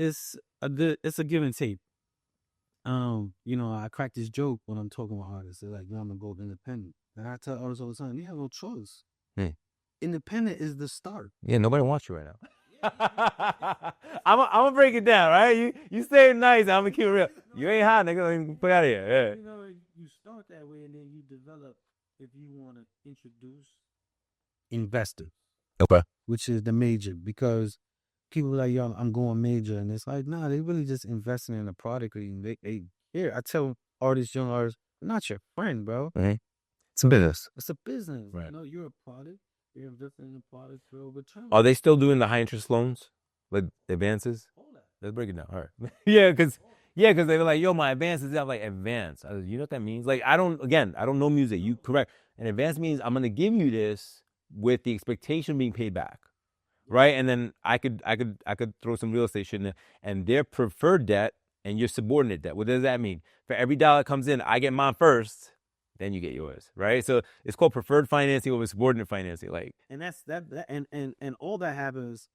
give and take. You know, I crack this joke when I'm talking with artists. They're like, "No, I'm gonna go independent," and I tell artists all the time, "You have no choice. Independent is the start." Yeah, nobody wants you right now. I'm gonna break it down, right? You stay nice. I'm gonna keep it real. You ain't hot, nigga. Put out of here. Yeah. You know, you start that way, and then you develop. If you want to introduce investor, okay, which is the major, because people are like, yo, I'm going major, and it's like, nah, they really just investing in a product. They here. I tell artists, young artists, I'm not your friend, bro. Mm-hmm. It's a business. It's a business. Right. You know, you're a product. You're investing in a product for over time. Are they still doing the high interest loans, like advances? Let's break it down. All right. Yeah, because they were like, yo, my advances. I'm like, advance. You know what that means? Like, I don't know music. You correct. And advance means I'm gonna give you this with the expectation of being paid back. Right, and then I could throw some real estate shit in there, and their preferred debt and your subordinate debt. What does that mean? For every dollar that comes in, I get mine first, then you get yours, right? So it's called preferred financing over subordinate financing. Like, and that's that and all that happens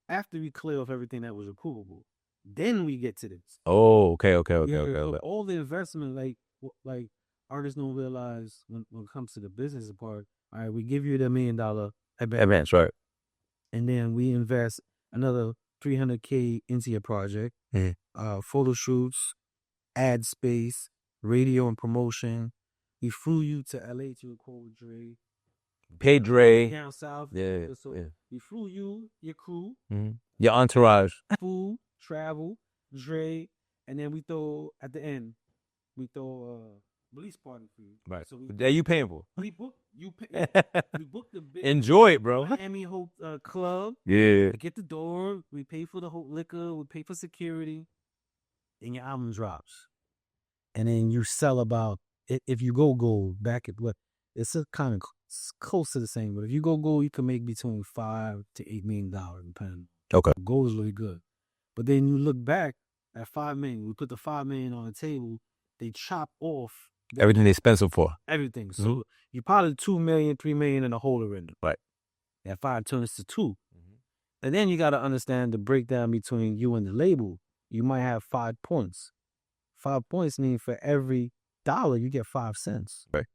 after we clear off everything that was approvable. Then we get to this. oh, okay. All the investment, like artists don't realize when it comes to the business part. All right, we give you the $1 million Advance, right? and then we invest another $300K into your project. Photo shoots, ad space, radio and promotion. We flew you to LA to record with Dre. Paid Dre. Down south. Yeah. We flew you, your crew, your entourage, food, travel, Dre, and then we throw at the end, we throw release party for you. Right. So that you paying for. We book you pay. We booked the big Enjoy it, bro. Miami Club. Yeah. We get the door. We pay for the whole liquor. We pay for security. And your album drops. And then you sell about, if you go gold, back at what, it's a kind of close to the same, but if you go gold, you can make between $5 to $8 million depending. Okay. Gold is really good. But then you look back at $5 million, we put the $5 million on the table, they chop off everything they spend so far. Everything. So you probably $2 million, $3 million in the hole already. Right. That 5 turns to 2. And then you got to understand the breakdown between you and the label. You might have 5 points. 5 points mean for every dollar you get 5 cents. Right.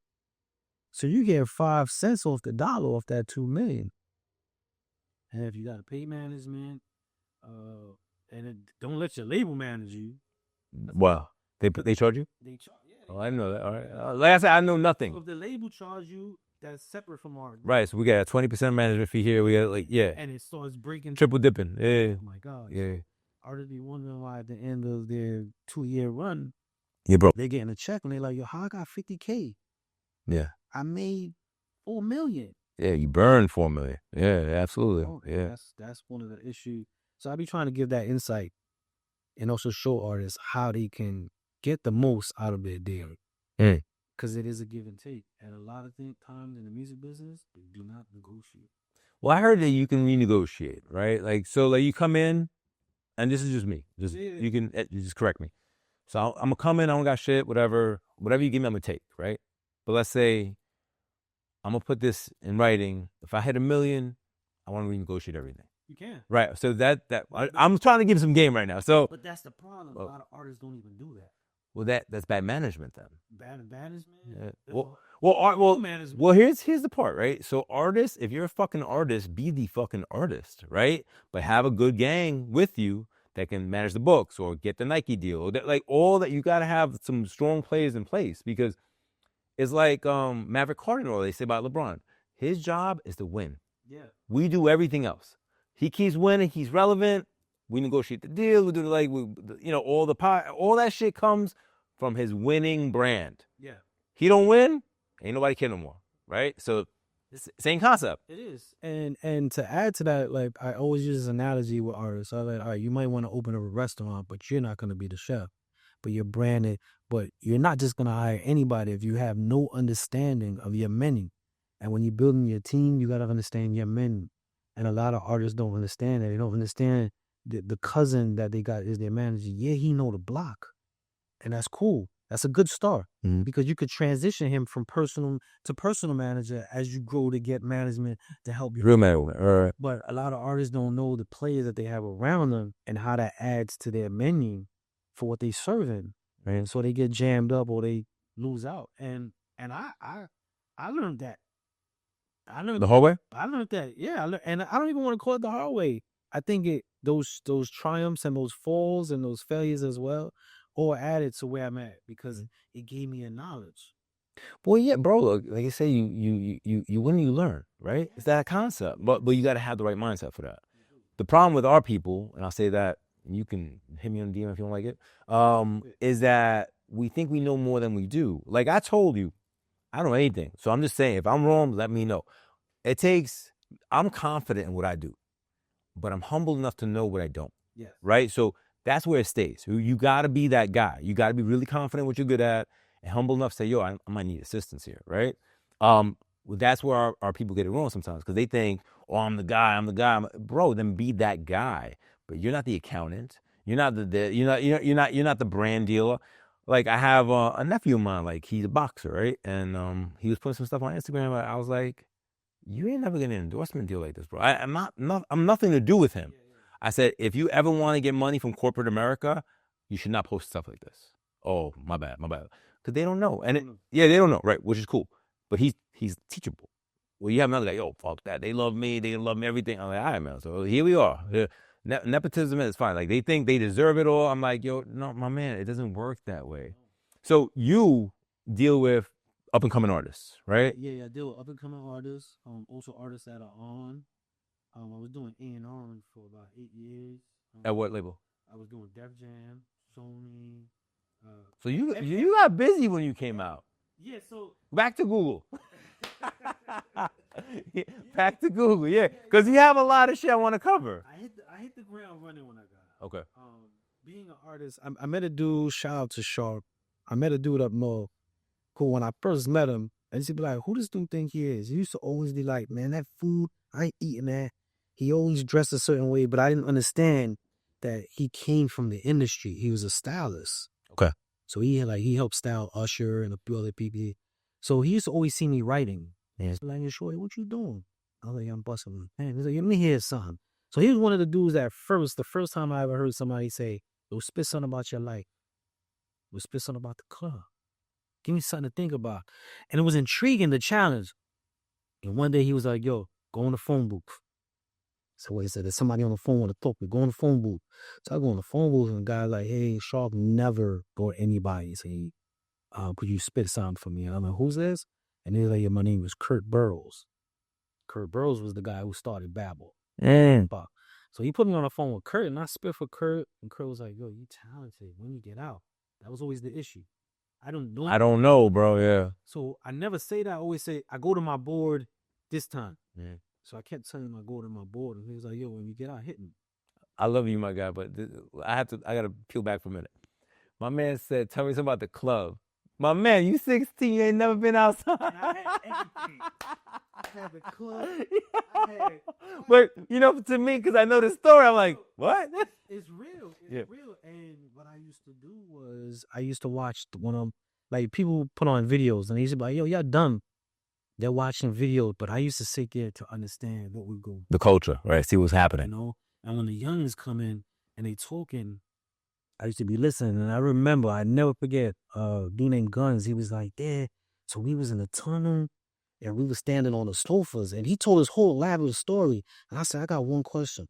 So you get 5 cents off the dollar off that $2 million. And if you got to pay management, don't let your label manage you. Wow. They charge you? They charge. Yeah. Oh, I didn't know that. All right. Like I said, I know nothing. So if the label charge you, that's separate from our. Right. So we got a 20% management fee here. We got And it starts breaking. Triple dipping. Yeah. Oh my God. Yeah. Artists be wondering why at the end of their 2-year run, bro, they're getting a check and they're like, yo, how I got $50K? Yeah. I made $4 million. Yeah, you burned $4 million. Yeah, absolutely. Yeah. That's one of the issues. So I be trying to give that insight and also show artists how they can get the most out of their deal. Because it is a give and take. And a lot of times in the music business, they do not negotiate. Well, I heard that you can renegotiate, right? Like, so like you come in, and this is just me. You can just correct me. So I'm gonna come in. I don't got shit. Whatever you give me, I'm gonna take. Right. But let's say I'm gonna put this in writing. If I hit $1 million, I want to renegotiate everything. You can. Right. So I'm trying to give some game right now. So. But that's the problem. A lot of artists don't even do that. Well, that's bad management then. Bad management. Yeah. Well, here's the part, right? So artists, if you're a fucking artist, be the fucking artist, right? But have a good gang with you that can manage the books or get the Nike deal, or like all that. You got to have some strong players in place because it's like Maverick Carter. They say about LeBron. His job is to win. Yeah. We do everything else. He keeps winning. He's relevant. We negotiate the deal. We do all that shit comes from his winning brand. Yeah. He don't win, ain't nobody care no more, right? So it's the same concept. It is. And to add to that, like I always use this analogy with artists. I'm like, all right, you might want to open up a restaurant, but you're not going to be the chef. But you're branded, but you're not just going to hire anybody if you have no understanding of your menu. And when you're building your team, you got to understand your menu. And a lot of artists don't understand that. They don't understand the cousin that they got is their manager. Yeah, he know the block. And that's cool. That's a good start because you could transition him from personal to personal manager as you grow to get management to help you. Real management. All right. But a lot of artists don't know the players that they have around them and how that adds to their menu for what they serving. Right. So they get jammed up or they lose out. And I learned that. I learned the hard way. I learned that. Yeah. And I don't even want to call it the hard way. I think those triumphs and those falls and those failures as well, all added to where I'm at because it gave me a knowledge. Well, yeah, bro. Look, like I say, you win, you learn, right? It's that concept, but you got to have the right mindset for that. The problem with our people, and I'll say that, and you can hit me on the DM if you don't like it, is that we think we know more than we do. Like I told you, I don't know anything, so I'm just saying if I'm wrong, let me know. I'm confident in what I do, but I'm humble enough to know what I don't. Yes. Right. So that's where it stays. You got to be that guy. You got to be really confident what you're good at and humble enough to say, yo, I might need assistance here, right? Well, that's where our people get it wrong sometimes because they think, oh, I'm the guy. Bro, then be that guy. But you're not the accountant. You're not you're not the brand dealer. like I have a nephew of mine, like he's a boxer, right? And he was putting some stuff on Instagram. I was like, you ain't never getting an endorsement deal like this, bro. I'm I'm nothing to do with him. I said, if you ever want to get money from corporate America, you should not post stuff like this. Oh, my bad. Because they don't know. And they don't know, right? Which is cool. But he's teachable. Well, you have another guy, yo, fuck that. They love me, everything. I'm like, all right, man. So here we are. Nepotism is fine. Like, they think they deserve it all. I'm like, yo, no, my man, it doesn't work that way. So you deal with up and coming artists, right? Yeah, I deal with up and coming artists. Also artists that are on. I was doing A&R for about 8 years. At what label? I was doing Def Jam, Sony. So you got busy when you came out. Yeah, so back to Google. Back to Google, yeah, because you have a lot of shit I want to cover. I hit the ground running when I got out. Okay. Being an artist, I met a dude. Shout out to Sharp. I met a dude up north. Cool. When I first met him, and he'd be like, "Who does dude think he is?" He used to always be like, "Man, that food, I ain't eating that." He always dressed a certain way, but I didn't understand that he came from the industry. He was a stylist. Okay. So he helped style Usher and a few other people. So he used to always see me writing. And he's like, "Shorty, what you doing?" I was like, "I'm busting." Man, he's like, "Let me hear something." So he was one of the dudes that the first time I ever heard somebody say, "Yo, spit something about your life. Yo, spit something about the club. Give me something to think about." And it was intriguing, the challenge. And one day he was like, "Yo, go in the phone booth." So he said, "There's somebody on the phone want to talk to me. Go in the phone booth." So I go in the phone booth and the guy's like, "Hey, Sharp never go to anybody. Say, could you spit something for me?" And I'm like, "Who's this?" And he's like, "Yeah, my name is Kurt Burrows." Kurt Burrows was the guy who started Babel. So he put me on the phone with Kurt, and I spit for Kurt. And Kurt was like, "Yo, you talented. When you get out." That was always the issue. I don't know, bro. Yeah. So I never say that. I always say, I go to my board this time. Yeah. So I kept telling him I go to my board, and he was like, "Yo, when you get out, hit me." I love you, my guy, but I gotta peel back for a minute. My man said, "Tell me something about the club." My man, you 16, you ain't never been outside. And I had everything. I had the club. But to me, because I know the story, I'm like, what? It's real. It's real. And what I used to do was I used to watch one of them, like people put on videos, and they used to be like, "Yo, y'all dumb." They're watching videos, but I used to sit there to understand what we go. The culture, right? See what's happening. And when the youngins come in and they talking, I used to be listening. And I remember, I never forget, a dude named Guns, he was like, "Yeah." So we was in the tunnel and we were standing on the sofas, and he told his whole elaborate story. And I said, "I got one question.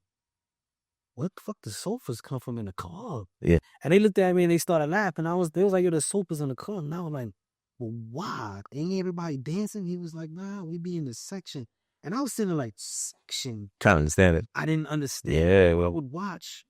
Where the fuck the sofas come from in the club?" Yeah. And they looked at me and they started laughing. They was like, "Yo, the sofas in the club." And I was like, "Well, why? Ain't everybody dancing?" He was like, "Nah, we be in the section." And I was sitting like, section. Trying to understand it. I didn't understand. Yeah, well. I would watch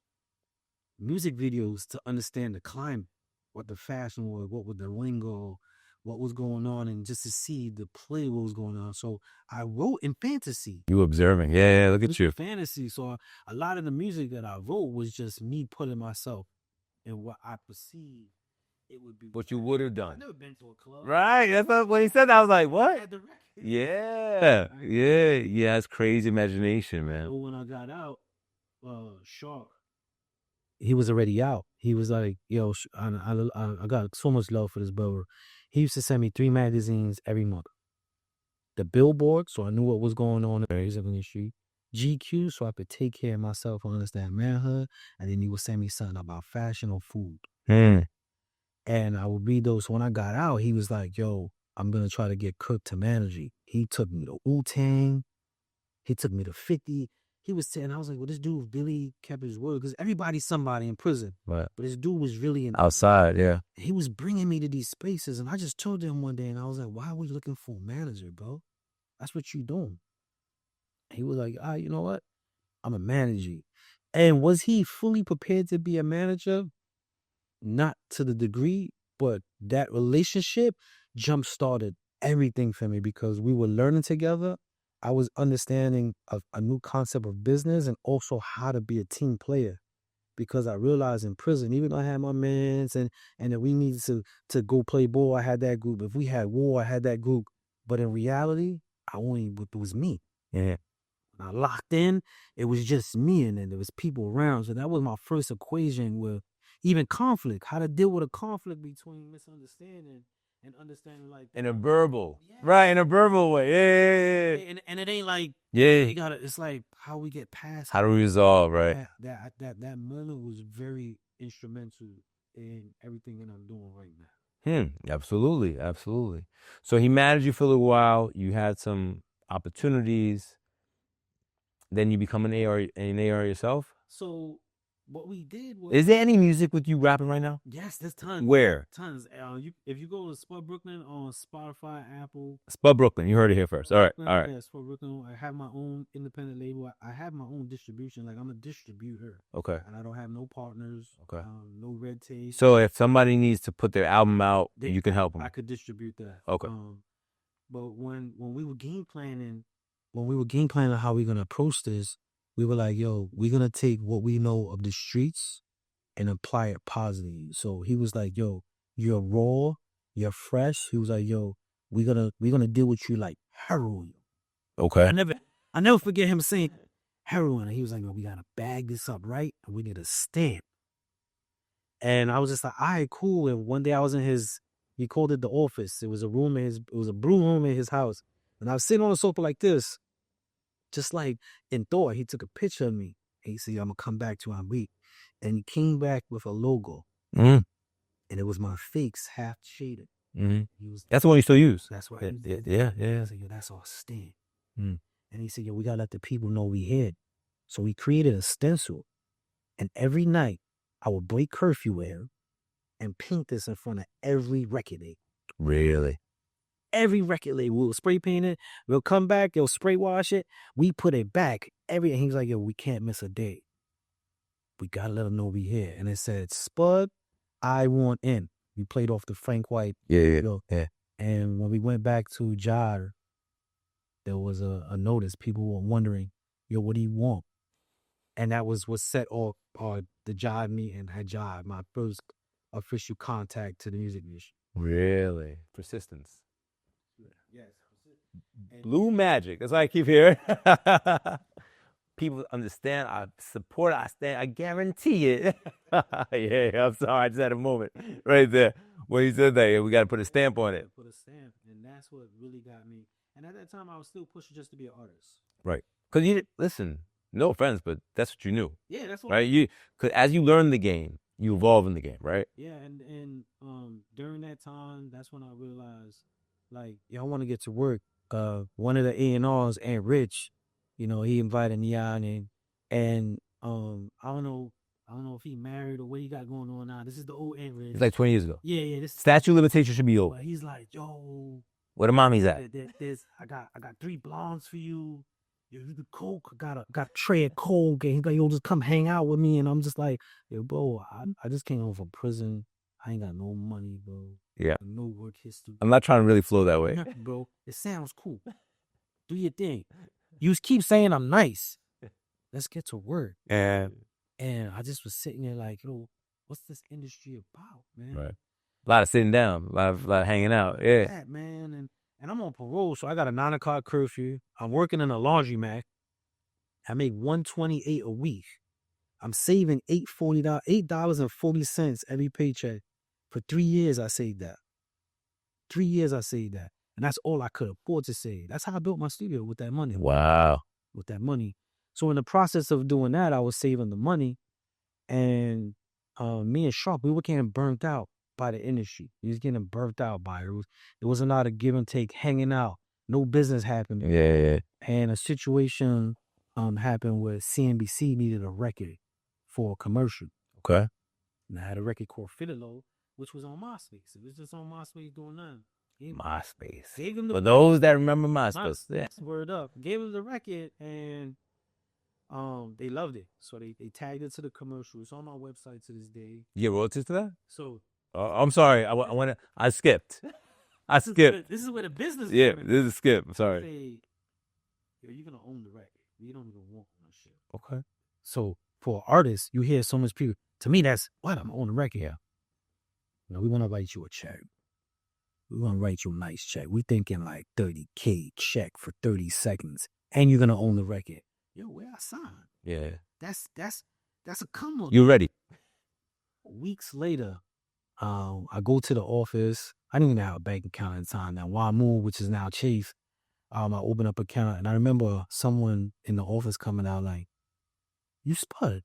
music videos to understand the climate, what the fashion was, what was the lingo, what was going on, and just to see the play what was going on. So I wrote in fantasy. You observing. Yeah, look at you. Fantasy. So a lot of the music that I wrote was just me putting myself in what I perceived it would be. What you would have done. I've never been to a club. Right. That's when he said that, I was like, what? Yeah. Yeah. That's crazy imagination, man. So when I got out, Shark, he was already out. He was like, "Yo, I got so much love for this brother." He used to send me 3 magazines every month. The Billboard, so I knew what was going on in the industry. GQ, so I could take care of myself and understand manhood. And then he would send me something about fashion or food. And I would read those. So when I got out, he was like, "Yo, I'm going to try to get Cook to manage you." He took me to Wu-Tang. He took me to 50. He was saying, I was like, "Well, this dude really kept his word." Because everybody's somebody in prison. Right. But this dude was really outside, yeah. He was bringing me to these spaces. And I just told him one day, and I was like, "Why are we looking for a manager, bro? That's what you doing." He was like, "You know what? I'm a manager." And was he fully prepared to be a manager? Not to the degree, but that relationship jump-started everything for me because we were learning together. I was understanding a new concept of business and also how to be a team player. Because I realized in prison, even though I had my mans and that we needed to go play ball, I had that group. If we had war, I had that group. But in reality, it was me. Yeah. When I locked in, it was just me, and then there was people around. So that was my first equation where even conflict, how to deal with a conflict between misunderstanding and understanding like in a verbal, right? In a verbal way, yeah. And it ain't like Yeah, you gotta. It's like how we get past. How to resolve, right? That moment was very instrumental in everything that I'm doing right now. Absolutely, absolutely. So he managed you for a little while. You had some opportunities. Then you become an AR yourself. So what we did was, Is there any music with you rapping right now? Yes, there's tons. Where? Tons. If you go to SpudBrooklyn on Spotify, Apple. SpudBrooklyn. You heard it here first. All right. All right. Yeah, SpudBrooklyn. I have my own independent label. I have my own distribution. Like, I'm a distributor. Okay. And I don't have no partners. Okay. No red tape. So if somebody needs to put their album out, you can help them. I could distribute that. Okay. But when we were game planning, how we're gonna approach this, we were like, yo, we're gonna take what we know of the streets and apply it positively. So he was like, yo, you're raw, you're fresh. He was like, yo, we're gonna deal with you like heroin. Okay. I never forget him saying heroin. And he was like, yo, we gotta bag this up, right? And we need a stamp. And I was just like, all right, cool. And one day I was in he called it the office. It was a room it was a blue room in his house. And I was sitting on the sofa like this, just like in thought. He took a picture of me. And he said, I'm gonna come back to our week. And he came back with a logo. And it was my face half shaded. That's the one you still use. That's what Yeah. I said, yo, that's our stamp. And he said, yo, we gotta let the people know we here. So we created a stencil. And every night I would break curfew with him and paint this in front of every record label. Really? Every record label. We'll spray paint it. We'll come back. They'll spray wash it. We put it back. And he's like, yo, we can't miss a day. We gotta let them know we here. And it said, Spud, I want in. We played off the Frank White. Yeah. And when we went back to Jar, there was a notice. People were wondering, yo, what do you want? And that was what set off the Jive meeting at Jive, my first official contact to the music industry. Really? Persistence. Yes. Blue magic. That's why I keep hearing. People understand. I support. I stand. I guarantee it. Yeah, I'm sorry. I just had a moment right there when he said that. We got to put a stamp on it. Put a stamp, and that's what really got me. And at that time, I was still pushing just to be an artist. Right. Because you listen. No offense, but that's what you knew. Yeah, that's what. Right. Because as you learn the game, you evolve in the game. Right. Yeah, and during that time, that's when I realized, like, yo, I want to get to work. One of the A&Rs, Aunt Rich, you know, he invited me out, and I don't know if he married or what he got going on now. This is the old Aunt Rich. It's like 20 years ago. Yeah. This statute limitation should be over. But he's like, yo, where the mommy's at? I got 3 blondes for you. Yo, you the coke. I got a tray of coke. And he's like, yo, just come hang out with me. And I'm just like, yo, bro, I just came home from prison. I ain't got no money, bro. Yeah. No work history. I'm not trying to really flow that way. Bro, it sounds cool. Do your thing. You keep saying I'm nice. Let's get to work. And I just was sitting there like, yo, what's this industry about, man? Right. A lot of sitting down, a lot of hanging out. Yeah. That, man. And I'm on parole, so I got a 9 o'clock curfew. I'm working in a laundromat. I make $128 a week. I'm saving $8.40 every paycheck. For 3 years, I saved that. 3 years, I saved that. And that's all I could afford to save. That's how I built my studio, with that money. Wow. With that money. So in the process of doing that, I was saving the money. And me and Sharp, we were getting burnt out by the industry. We was getting burnt out by it. It was a lot of give and take, hanging out. No business happening. Yeah. And a situation happened where CNBC needed a record for a commercial. Okay. And I had a record called Fiddle, which was on MySpace. It was just on MySpace doing nothing. MySpace. Gave them For those that remember MySpace. Yeah. Word up. Gave them the record, and they loved it. So they tagged it to the commercial. It's on my website to this day. You get royalties to that? So I'm sorry. I skipped. I skipped. This is where the business. Yeah, this is a skip. I'm sorry. Say, yo, you're gonna own the record. You don't even want no shit. Okay. So for artists, you hear so much people. To me, that's what I'm on the record here. You know, we want to write you a check. We want to write you a nice check. We thinking like $30K check for 30 seconds, and you're gonna own the record. Yo, where I sign? Yeah. That's a come on. You ready? weeks later, I go to the office. I didn't even have a bank account at the time. Now, Wamu, which is now Chase, I open up an account, and I remember someone in the office coming out like, "You Spud?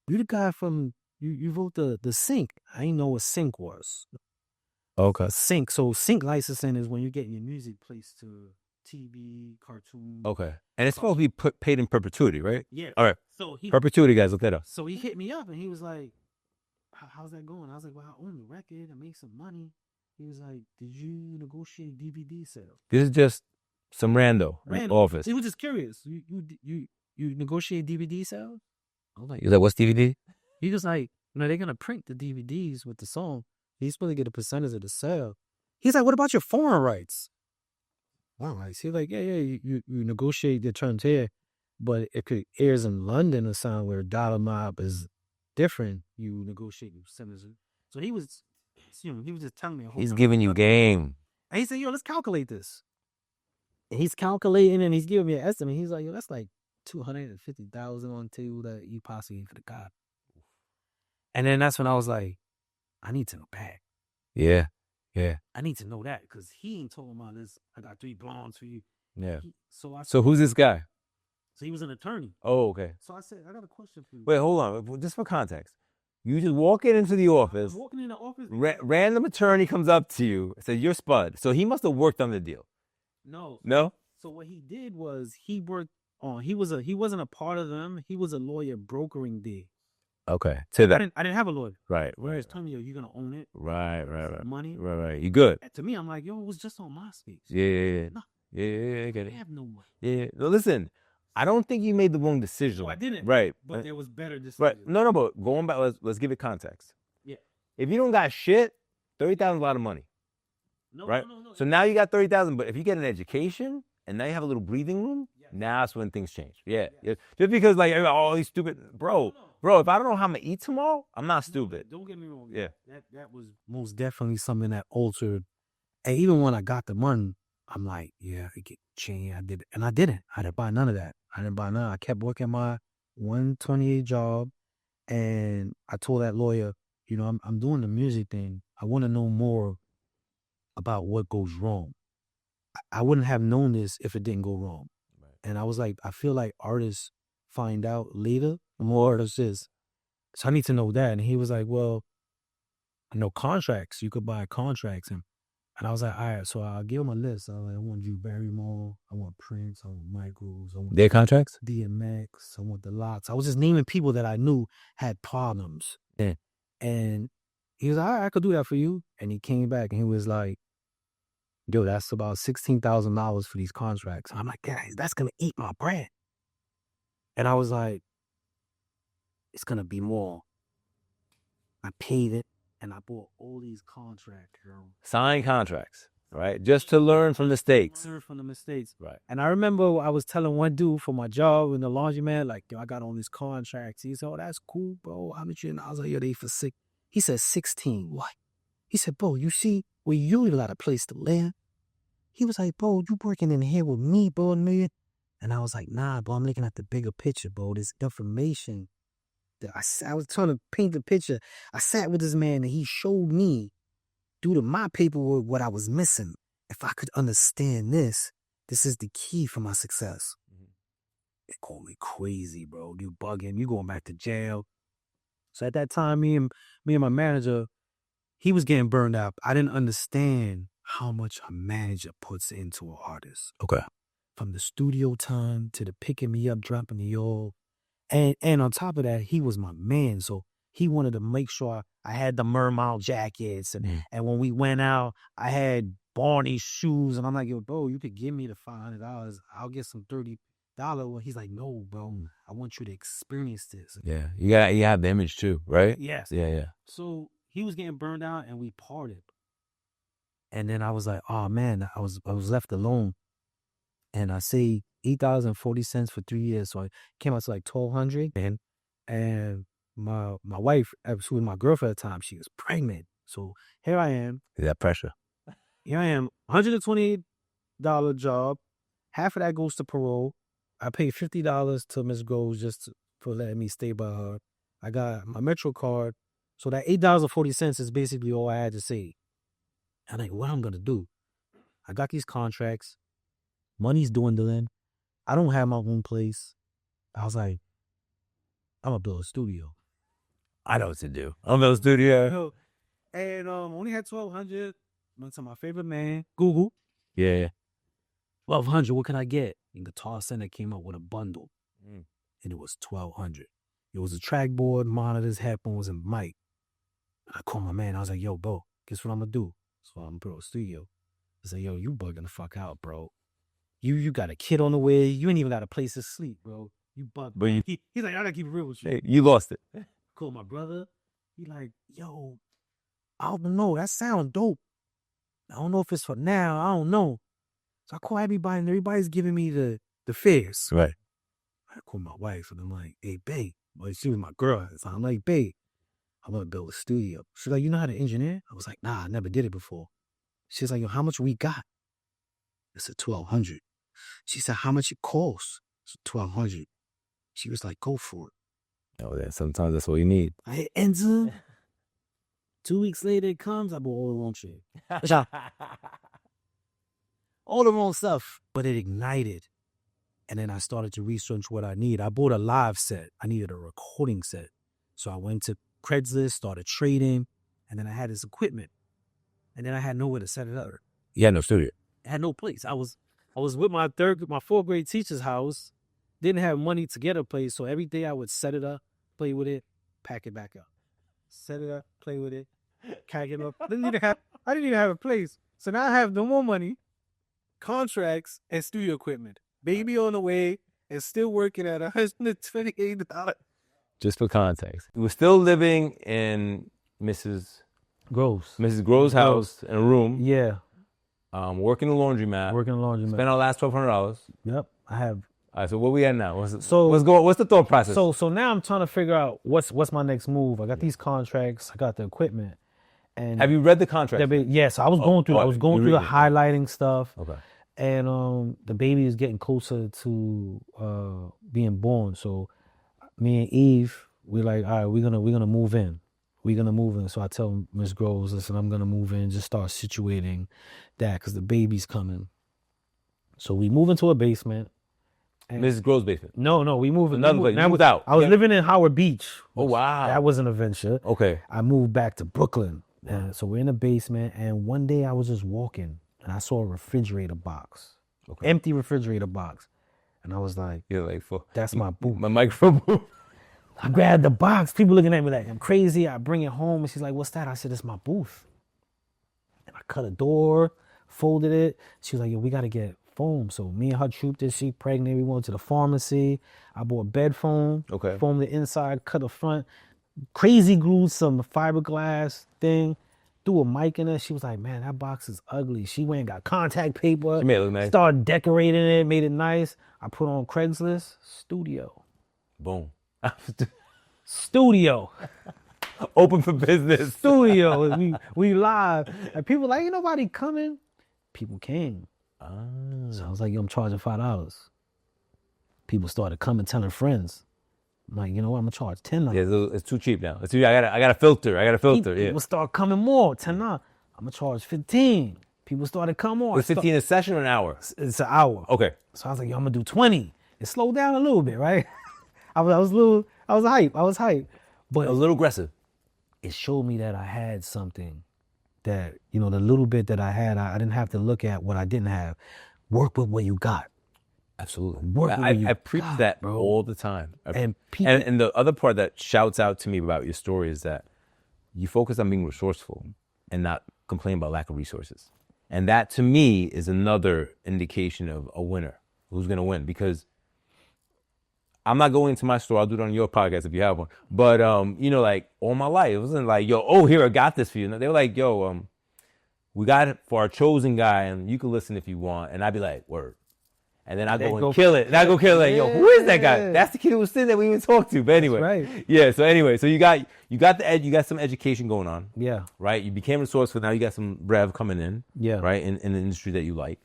You the guy from you wrote the sync?" I didn't know what sync was. Okay. Sync. So sync licensing is when you're getting your music placed to TV, cartoon. Okay. And it's supposed to be paid in perpetuity, right? Yeah. All right. So Perpetuity, guys, look that up. So he hit me up and he was like, "How's that going?" I was like, "Well, I own the record. I make some money." He was like, "Did you negotiate DVD sales?" This is just some rando office. He was just curious. You negotiate DVD sales? I was like, He's like, what's DVD? He was like, they're gonna print the DVDs with the song. He's supposed to get a percentage of the sale. He's like, "What about your foreign rights?" Foreign rights. He's like, yeah, you negotiate the terms here, but if it airs in London or somewhere where dollar mob is different, you negotiate with senators. So he was just telling me. He's giving you game. And he said, "Yo, let's calculate this." And he's calculating and he's giving me an estimate. He's like, "Yo, that's like 250,000 on the table that you possibly for the cop." And then that's when I was like, I need to know back. Yeah. Yeah. I need to know that because he ain't told about this. I got 3 blondes for you. Yeah. So who's this guy? So he was an attorney. Oh, okay. So I said, "I got a question for you." Wait, hold on. Just for context. You just walking into the office. Walking in the office. Random attorney comes up to you and says, "You're Spud." So he must have worked on the deal. No. No? So what he did was he worked on, he wasn't a part of them. He was a lawyer brokering deal. Okay. To that. I didn't have a lawyer. Right. Whereas telling me, "Yo, you're gonna own it." Right. Money. Right. You good. And to me, I'm like, "Yo, it was just on MySpace." Yeah. No. Yeah, I get it. I have no money. Yeah. No, listen, I don't think you made the wrong decision. No, I didn't. Right. But there was better decisions. Right. No, but going back, let's give it context. Yeah. If you don't got shit, 30,000 is a lot of money. No, right? No. So now you got 30,000, but if you get an education and now you have a little breathing room, now that's when things change. Yeah. Just because like, oh, he's stupid. Bro, if I don't know how I'm going to eat tomorrow, I'm not stupid. Don't get me wrong. Yeah. That was most definitely something that altered. And even when I got the money, I'm like, yeah, I get change. I did it. And I didn't. I didn't buy none of that. I kept working my 128 job. And I told that lawyer, I'm doing the music thing. I want to know more about what goes wrong. I wouldn't have known this if it didn't go wrong. Right. And I was like, I feel like artists find out later the more artists is. So I need to know that. And he was like, well, I know contracts. You could buy contracts. And I was like, all right. So I'll give him a list. I was like, I want Drew Barrymore. I want Prince. I want Michaels. I want their contracts? DMX. I want the Lots. I was just naming people that I knew had problems. Yeah. And he was like, all right, I could do that for you. And he came back and he was like, yo, that's about $16,000 for these contracts. I'm like, guys, that's going to eat my bread. And I was like, it's going to be more. I paid it and I bought all these contracts. Signed contracts, right? Just to learn from the mistakes. Right. And I remember I was telling one dude for my job in the laundromat, like, yo, I got on these contracts. He said, oh, that's cool, bro. How much you? And I was like, yo, they for $6. He said, 16. What? He said, bro, you see, well, you ain't got a place to live. He was like, bro, you working in here with me, bro, man. And I was like, nah, bro, I'm looking at the bigger picture, bro. This information that I was trying to paint the picture. I sat with this man and he showed me, due to my paperwork, what I was missing. If I could understand this is the key for my success. They called me crazy, bro. You bugging. You going back to jail. So at that time, me and my manager, he was getting burned out. I didn't understand how much a manager puts into an artist. Okay. From the studio time to the picking me up, dropping me off. And on top of that, he was my man. So he wanted to make sure I had the Mermount jackets. And when we went out, I had Barney shoes. And I'm like, yo, bro, you could give me the $500. I'll get some $30. Well, he's like, no, bro, I want you to experience this. Yeah. You have the image too, right? Yes. Yeah. So he was getting burned out and we parted. And then I was like, oh man, I was left alone. And I saved $8.40 for 3 years. So it came out to like $1,200. And my wife, who was my girlfriend at the time, she was pregnant. So here I am. That pressure. Here I am, $128 job. Half of that goes to parole. I paid $50 to Miss Groves just for letting me stay by her. I got my Metro card. So that $8.40 is basically all I had to say. I'm like, what I'm going to do? I got these contracts. Money's dwindling. I don't have my own place. I was like, I'm going to build a studio. I know what to do. I'm gonna build a studio. And only had $1,200. Went to my favorite man, Google. Yeah. $1,200. What can I get? And Guitar Center came up with a bundle, and it was $1,200. It was a trackboard, monitors, headphones, and mic. I called my man. I was like, "Yo, bro, guess what I'm gonna do?" So I'm gonna build a studio. I said, "Yo, you bugging the fuck out, bro. You got a kid on the way. You ain't even got a place to sleep, bro. You bugging." But He's like, "I gotta keep it real with you." Hey, you lost it. Call my brother. He like, "Yo, I don't know. That sound dope. I don't know if it's for now. I don't know." So I call everybody, and everybody's giving me the fares. Right. I call my wife, and I'm like, "Hey, babe." Well, she was my girl. So I'm like, "Babe, I'm gonna build a studio." She's like, "You know how to engineer?" I was like, "Nah, I never did it before." She's like, "Yo, how much we got?" I said, $1,200. She said, "How much it costs?" I said, $1,200. She was like, "Go for it." Oh, yeah. Sometimes that's all you need. I hit enter. 2 weeks later, it comes. I bought all the wrong shit. All the wrong stuff. But it ignited. And then I started to research what I need. I bought a live set. I needed a recording set. So I went to Craigslist, started trading, and then I had this equipment. And then I had nowhere to set it up. You had no studio. I had no place. I was with my fourth grade teacher's house. Didn't have money to get a place, so every day I would set it up, play with it, pack it back up. Set it up, play with it, pack it up. I didn't even have a place. So now I have no more money, contracts, and studio equipment. Baby on the way and still working at $128. Just for context, we were still living in Mrs. Grove's house in a room. Yeah. Working the laundromat. Spent our last $1,200. Yep. I have. All right, so where we at now? What's the thought process? So now I'm trying to figure out what's my next move. I got these contracts. I got the equipment. And have you read the contract? Yes, I was going through. I was going through the highlighting stuff. Okay. And the baby is getting closer to being born. So me and Eve, we're like, all right, we're gonna move in. We're gonna move in. So I tell Miss Groves, listen, I'm gonna move in. Just start situating that because the baby's coming. So we move into a basement. Mrs. Grove's basement? No, we moved another place. You moved out. I was living in Howard Beach. Oh wow, that was an adventure. Okay. I moved back to Brooklyn. And so we're in the basement, and one day I was just walking, and I saw a refrigerator box, empty refrigerator box, and I was like, "You're like, that's my booth, my microphone booth." I grabbed the box. People looking at me like I'm crazy. I bring it home, and she's like, "What's that?" I said, "It's my booth." And I cut a door, folded it. She was like, "Yo, we got to get foam." So me and her trooped this. She pregnant. We went to the pharmacy. I bought bed foam. Okay. Foamed the inside, cut the front. Crazy glued some fiberglass thing, threw a mic in it. She was like, "Man, that box is ugly." She went and got contact paper. She made it look nice. Started decorating it, made it nice. I put on Craigslist, studio. Boom. Studio. Open for business. Studio. we live. And people like, ain't nobody coming. People came. So I was like, yo, I'm charging $5. People started coming, telling friends. I'm like, you know what? I'm gonna charge $10. Yeah, it's too cheap now. It's too. I got a filter. People start coming more. $10. I'm gonna charge $15. People started coming more. Was 15 a session or an hour? It's an hour. Okay. So I was like, yo, I'm gonna do 20. It slowed down a little bit, right? I was hype. But a little aggressive. It showed me that I had something that, the little bit that I had, I didn't have to look at what I didn't have. Work with what you got. Absolutely. I preach that bro. All the time. And the other part that shouts out to me about your story is that you focus on being resourceful and not complain about lack of resources. And that to me is another indication of a winner. Who's going to win? Because I'm not going to my store. I'll do it on your podcast if you have one. But, like all my life, it wasn't like, yo, here, I got this for you. No, they were like, yo, we got it for our chosen guy and you can listen if you want. And I'd be like, word. And then I go and kill it. And I go kill it. Like, yo, who is that guy? That's the kid who was sitting that we even talked to. But anyway, right. Yeah. So anyway, so you got you got some education going on. Yeah. Right. You became resourceful. Now you got some rev coming in. Yeah. Right. In the industry that you like.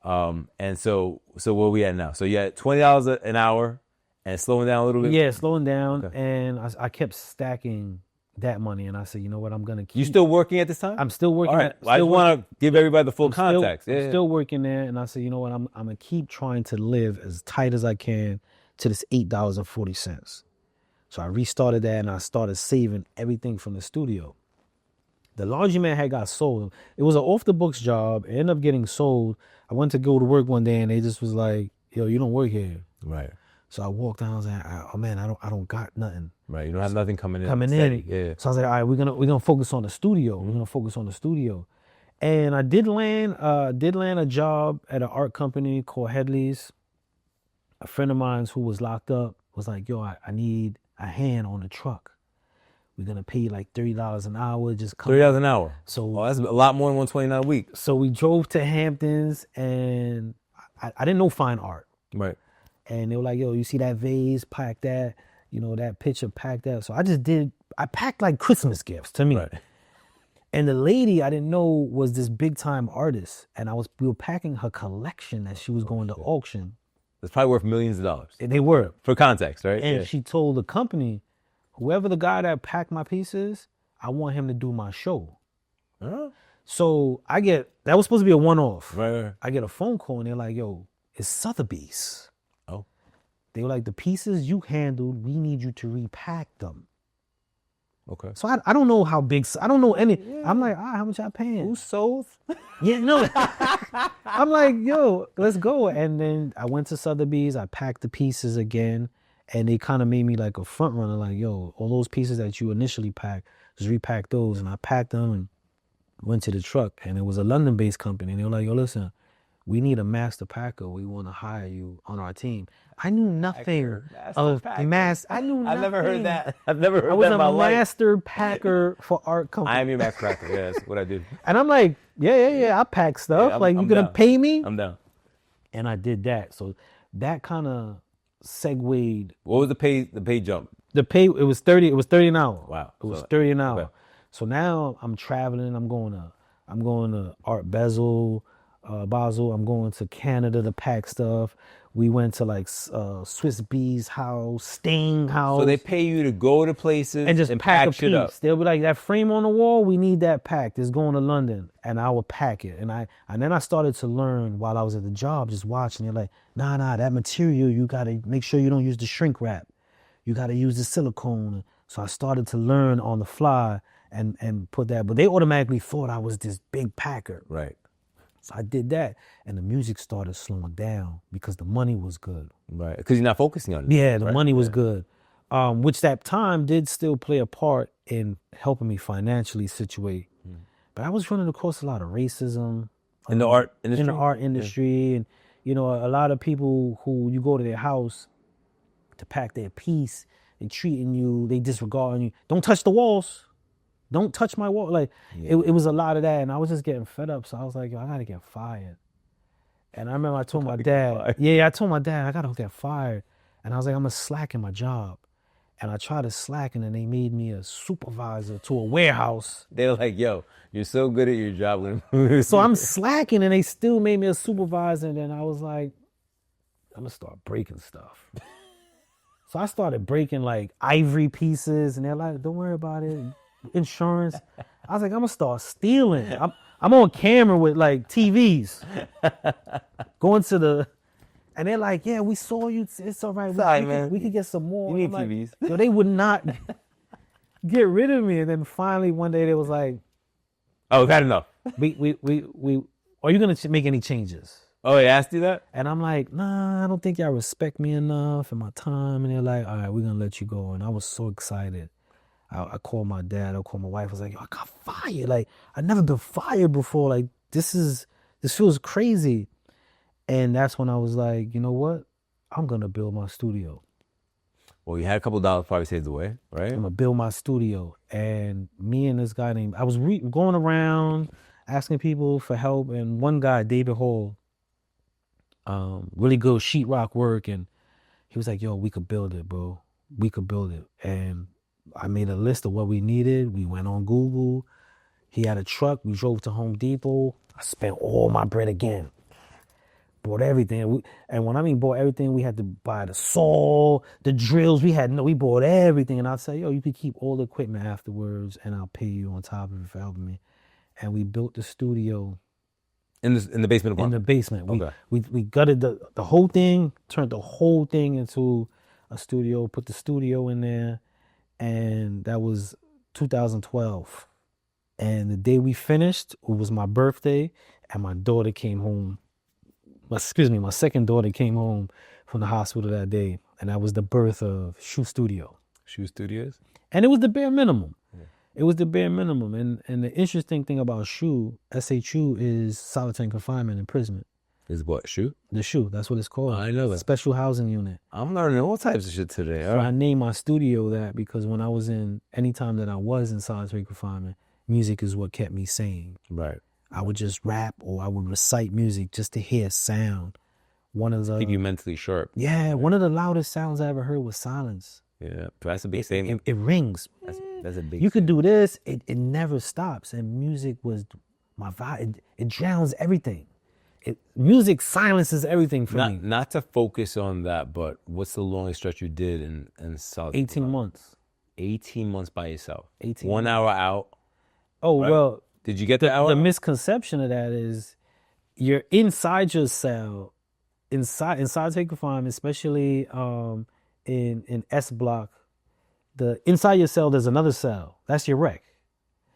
And so where we at now? So you had $20 an hour and slowing down a little bit. Yeah, slowing down, okay. And I kept stacking that money, and I said, you know what, I'm gonna keep. You still working at this time? I'm still working. All right. I just want to give everybody the full context. I'm still working there, and I said, you know what, I'm gonna keep trying to live as tight as I can to this $8.40. So I restarted that, and I started saving everything from the studio. The laundromat had got sold. It was an off the books job. It ended up getting sold. I went to go to work one day, and they just was like, "Yo, you don't work here." Right. So I walked down. I was like, "Oh man, I don't got nothing." Right. You don't have nothing coming in. Yeah. So I was like, "All right, we're gonna focus on the studio. We're gonna focus on the studio." And I did land a job at an art company called Headley's. A friend of mine who was locked up was like, "Yo, I need a hand on the truck. We're gonna pay you like $30 an hour. Just come." $30 an hour. So that's a lot more than $129 a week. So we drove to Hamptons, and I didn't know fine art. Right. And they were like, "Yo, you see that vase? Pack that. You know, that picture, pack that." So I packed like Christmas gifts to me. Right. And the lady I didn't know was this big time artist, and we were packing her collection that she was going to auction. It's probably worth millions of dollars. And they were. For context, right? And she told the company, whoever the guy that packed my pieces, I want him to do my show. Huh? So that was supposed to be a one-off. Right. I get a phone call, and they're like, "Yo, it's Sotheby's." Oh. They were like, "The pieces you handled, we need you to repack them." Okay. So I don't know how big, I don't know any. Yeah. I'm like, how much y'all paying? Who sold? Yeah, no. I'm like, yo, let's go. And then I went to Sotheby's. I packed the pieces again, and they kind of made me like a front runner. Like, yo, all those pieces that you initially packed, just repack those. And I packed them and went to the truck. And it was a London-based company. And they were like, yo, listen, we need a master packer. We want to hire you on our team. I knew nothing of master. I knew nothing. I've never heard that. I've never heard that in my life. I was a master packer for art company. I am your master packer. Yeah, that's what I do. And I'm like, yeah, I pack stuff. Yeah, like, you going to pay me? I'm down. And I did that. So that kind of segued. What was the pay jump? The pay, it was 30 an hour. Wow. It was 30 an hour. Okay. So now I'm traveling. I'm going to Art Basel. I'm going to Canada to pack stuff. We went to like Swiss Bee's house, Sting house. So they pay you to go to places and just pack a shit piece. Up. They'll be like, that frame on the wall, we need that packed. It's going to London, and I will pack it. And then I started to learn while I was at the job, just watching. They're like, nah, that material, you gotta make sure you don't use the shrink wrap. You gotta use the silicone. So I started to learn on the fly and put that. But they automatically thought I was this big packer. Right. So I did that, and the music started slowing down because the money was good. Right, because you're not focusing on it. Yeah, the money was good, which that time did still play a part in helping me financially situate. But I was running across a lot of racism in the art industry. In the art industry, and a lot of people who you go to their house to pack their piece, they treating you, they disregarding you. Don't touch the walls. Don't touch my wall. Like, it was a lot of that, and I was just getting fed up. So I was like, yo, I gotta get fired. And I remember I told my dad, I told my dad, I gotta get fired. And I was like, I'm gonna slacken my job. And I tried to slacken, and they made me a supervisor to a warehouse. They were like, yo, you're so good at your job. So I'm slacking, and they still made me a supervisor. And then I was like, I'm gonna start breaking stuff. So I started breaking like ivory pieces, and they're like, don't worry about it. Insurance. I was like, I'm gonna start stealing. I'm on camera with like TVs, going to the, and they're like, yeah, we saw you. It's all right. We could get some more. You need like, TVs. Yo, they would not get rid of me. And then finally one day they was like, oh, we've had enough. We are you gonna make any changes? Oh, they asked you that? And I'm like, nah, I don't think y'all respect me enough and my time. And they're like, all right, we're gonna let you go. And I was so excited. I called my dad, I called my wife. I was like, yo, I got fired. Like, I've never been fired before. Like, this feels crazy. And that's when I was like, you know what? I'm going to build my studio. Well, you had a couple of dollars probably saved away, right? I'm going to build my studio. And me and this guy I was going around asking people for help. And one guy, David Hall, really good sheetrock work. And he was like, yo, we could build it, bro. We could build it. And I made a list of what we needed. We went on Google. He had a truck. We drove to Home Depot. I spent all my bread again. Bought everything. And when I mean bought everything, we had to buy the saw, the drills. We bought everything. And I'll say, yo, you could keep all the equipment afterwards, and I'll pay you on top of it for helping me. And we built the studio in the basement apartment. In the basement. Okay. We gutted the whole thing, turned the whole thing into a studio, put the studio in there, and that was 2012. And the day we finished, it was my birthday, and my daughter came home. My second daughter came home from the hospital that day, and that was the birth of Shoe Studio. Shoe Studios? And it was the bare minimum. Yeah. It was the bare minimum. And the interesting thing about SHU is solitary confinement, imprisonment. Is what, SHU? The SHU, that's what it's called. I know that. Special housing unit. I'm learning all types of shit today. So I named my studio that because when I was anytime that I was in solitary confinement, music is what kept me sane. Right. I would just rap or I would recite music just to hear sound. Keep you mentally sharp. Yeah, right. One of the loudest sounds I ever heard was silence. Yeah, that's a big thing. It rings. That's a big You could do this, it never stops. And music was my vibe. It drowns everything. Music silences everything for me. Not to focus on that, but what's the longest stretch you did in solitary? 18 months. 18 months by yourself. 18 1 hour out. Oh, right? Well. Did you get the hour? The misconception of that is you're inside your cell, inside solitary confinement, especially in S block. Inside your cell, there's another cell. That's your rec.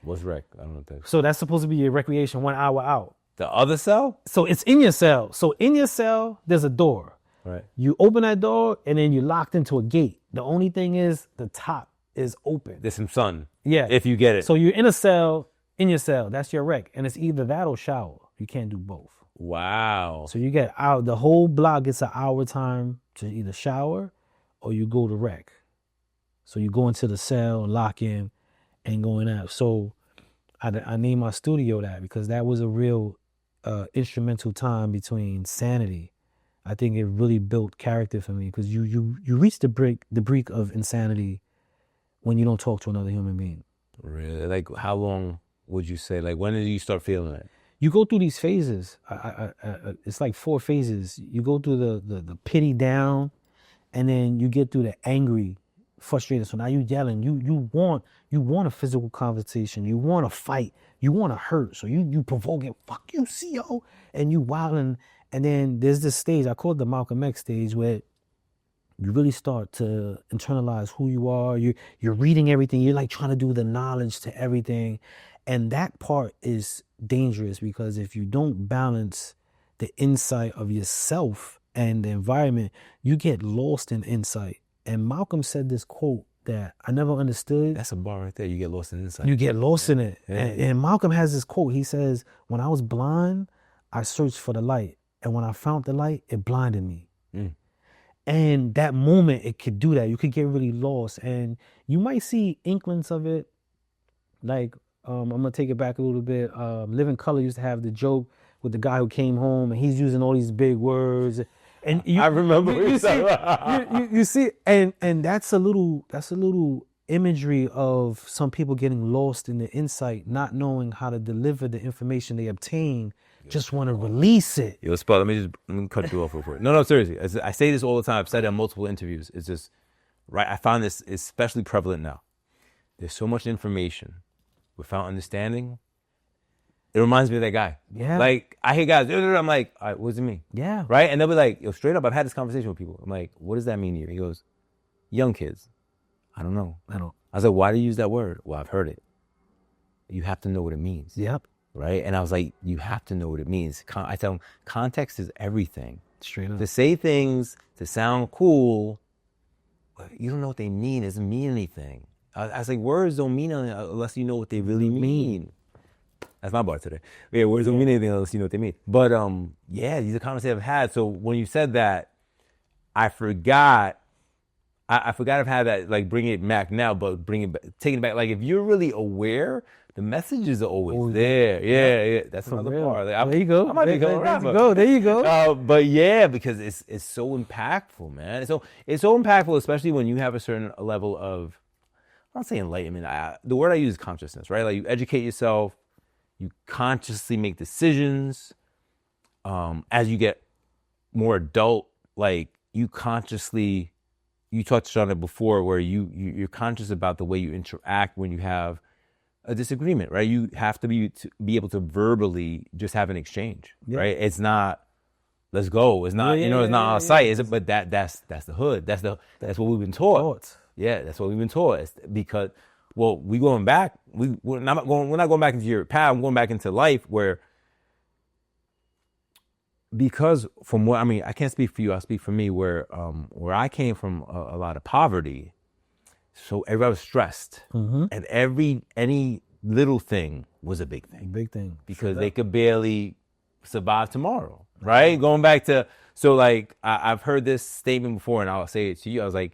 What's rec? I don't know what that is. So that's supposed to be your recreation 1 hour out. The other cell? So it's in your cell. So in your cell, there's a door. Right. You open that door and then you're locked into a gate. The only thing is the top is open. There's some sun. Yeah. If you get it. So you're in a cell. In your cell, that's your rec. And it's either that or shower. You can't do both. Wow. So you get out, the whole block gets an hour time to either shower or you go to rec. So you go into the cell, lock in, and going out. So I named my studio that because that was a real instrumental time between sanity. I think it really built character for me because you reach the brink of insanity when you don't talk to another human being. Really? Like how long would you say? Like when did you start feeling it? You go through these phases. It's like 4 phases. You go through the pity down, and then you get through the angry, frustrated. So now you yelling. You want a physical conversation. You want to fight. You want to hurt. So you provoking. Fuck you, CO. And you wilding. And then there's this stage I call it the Malcolm X stage where you really start to internalize who you are. You're reading everything. You're like trying to do the knowledge to everything. And that part is dangerous because if you don't balance the insight of yourself and the environment, you get lost in insight. And Malcolm said this quote that I never understood. That's a bar right there. You get lost in insight. You get lost in it. Yeah. And Malcolm has this quote. He says, when I was blind, I searched for the light. And when I found the light, it blinded me. Mm. And that moment, it could do that. You could get really lost. And you might see inklings of it. Like, I'm going to take it back a little bit. Living Color used to have the joke with the guy who came home and he's using all these big words. And I remember you see, and that's a little imagery of some people getting lost in the insight, not knowing how to deliver the information they obtain. Just want to release it. Yo, Spud, let me cut you off real quick. No, seriously. I say this all the time. I've said it on multiple interviews. It's just, right, I found this especially prevalent now. There's so much information without understanding. It reminds me of that guy. Yeah. Like, I hear guys, I'm like, all right, what does it mean? Yeah. Right? And they'll be like, yo, straight up, I've had this conversation with people. I'm like, what does that mean to you? He goes, young kids. I don't know. I was like, why do you use that word? Well, I've heard it. You have to know what it means. Yep. Right? And I was like, you have to know what it means. I tell them, context is everything. Straight up. To say things, to sound cool, but you don't know what they mean. It doesn't mean anything. I was like, words don't mean anything unless you know what they really mean. That's my bar today. Yeah, words don't mean anything unless you know what they mean. But yeah, these are conversations I've had. So when you said that, I forgot I've had that, like, bring it back now, but taking it back. Like, if you're really aware, the messages are always there. Yeah. That's another part. Like, there you go. I might be going around. There you go. But yeah, because it's so impactful, man. It's so impactful, especially when you have a certain level of, I don't say enlightenment. The word I use is consciousness, right? Like, you educate yourself, you consciously make decisions as you get more adult, like you consciously, you touched on it before, where you're conscious about the way you interact when you have a disagreement, right? You have to be able to verbally just have an exchange, right? It's not, let's go. It's not, it's not on site. Is it? But that's the hood. That's what we've been taught. Yeah, that's what we've been taught. It's because, well, we going back. We're not going back into your path. I'm going back into life where, because from what, I mean, I can't speak for you. I speak for me, where I came from a lot of poverty. So everybody was stressed, and any little thing was a big thing. Big thing. Because they could barely survive tomorrow, right? Going back to, so like, I've heard this statement before, and I'll say it to you. I was like,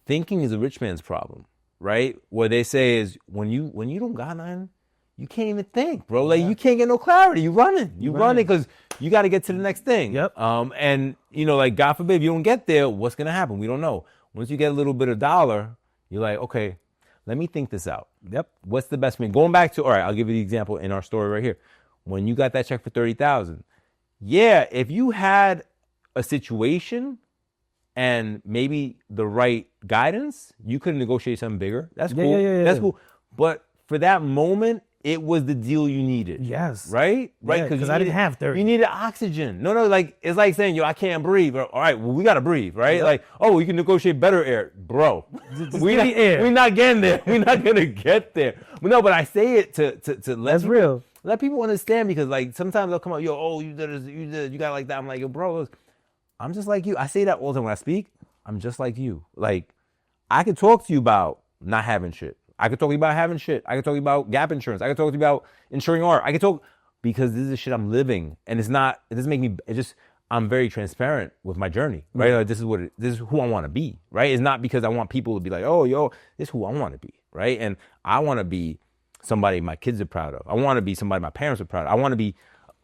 thinking is a rich man's problem, right? What they say is, when you don't got nothing, you can't even think, bro. Like, you can't get no clarity. You running because you got to get to the next thing. Yep. And like, God forbid, if you don't get there, what's gonna happen? We don't know. Once you get a little bit of dollar, you're like, okay, let me think this out. Yep. What's the best thing? Going back to, all right, I'll give you the example in our story right here. When you got that check for $30,000, yeah, if you had a situation and maybe the right guidance, you could negotiate something bigger. That's cool. Yeah. That's cool. But for that moment, it was the deal you needed. Yes. Right? Right? Because I didn't have 30. You needed oxygen. No, like, it's like saying, yo, I can't breathe. All right, well, we got to breathe, right? Yep. Like, oh, we can negotiate better air. Bro, we're not getting there. We're not going to get there. No, but I say it to let people understand, because, like, sometimes they'll come up, yo, oh, you did this, you got like that. I'm like, yo, bro, I'm just like you. I say that all the time when I speak. I'm just like you. Like, I could talk to you about not having shit. I could talk to you about having shit. I could talk to you about gap insurance. I could talk to you about insuring art. I could talk, because this is the shit I'm living. And it doesn't make me, I'm very transparent with my journey, right? Like, this is who I want to be, right? It's not because I want people to be like, oh, yo, this is who I want to be, right? And I want to be somebody my kids are proud of. I want to be somebody my parents are proud of. I want to be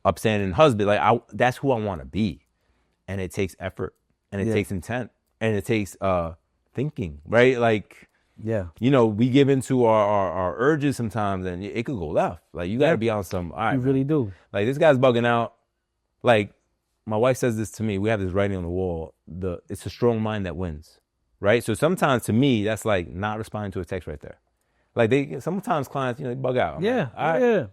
upstanding husband. Like, that's who I want to be. And it takes effort, and it takes intent, and it takes thinking, right? Like, we give into our urges sometimes, and it could go left. Like, you got to be on some, all right. You really do. Like, this guy's bugging out. Like, my wife says this to me. We have this writing on the wall. It's a strong mind that wins, right? So sometimes, to me, that's like not responding to a text right there. Like, sometimes clients, they bug out. I'm like, all right.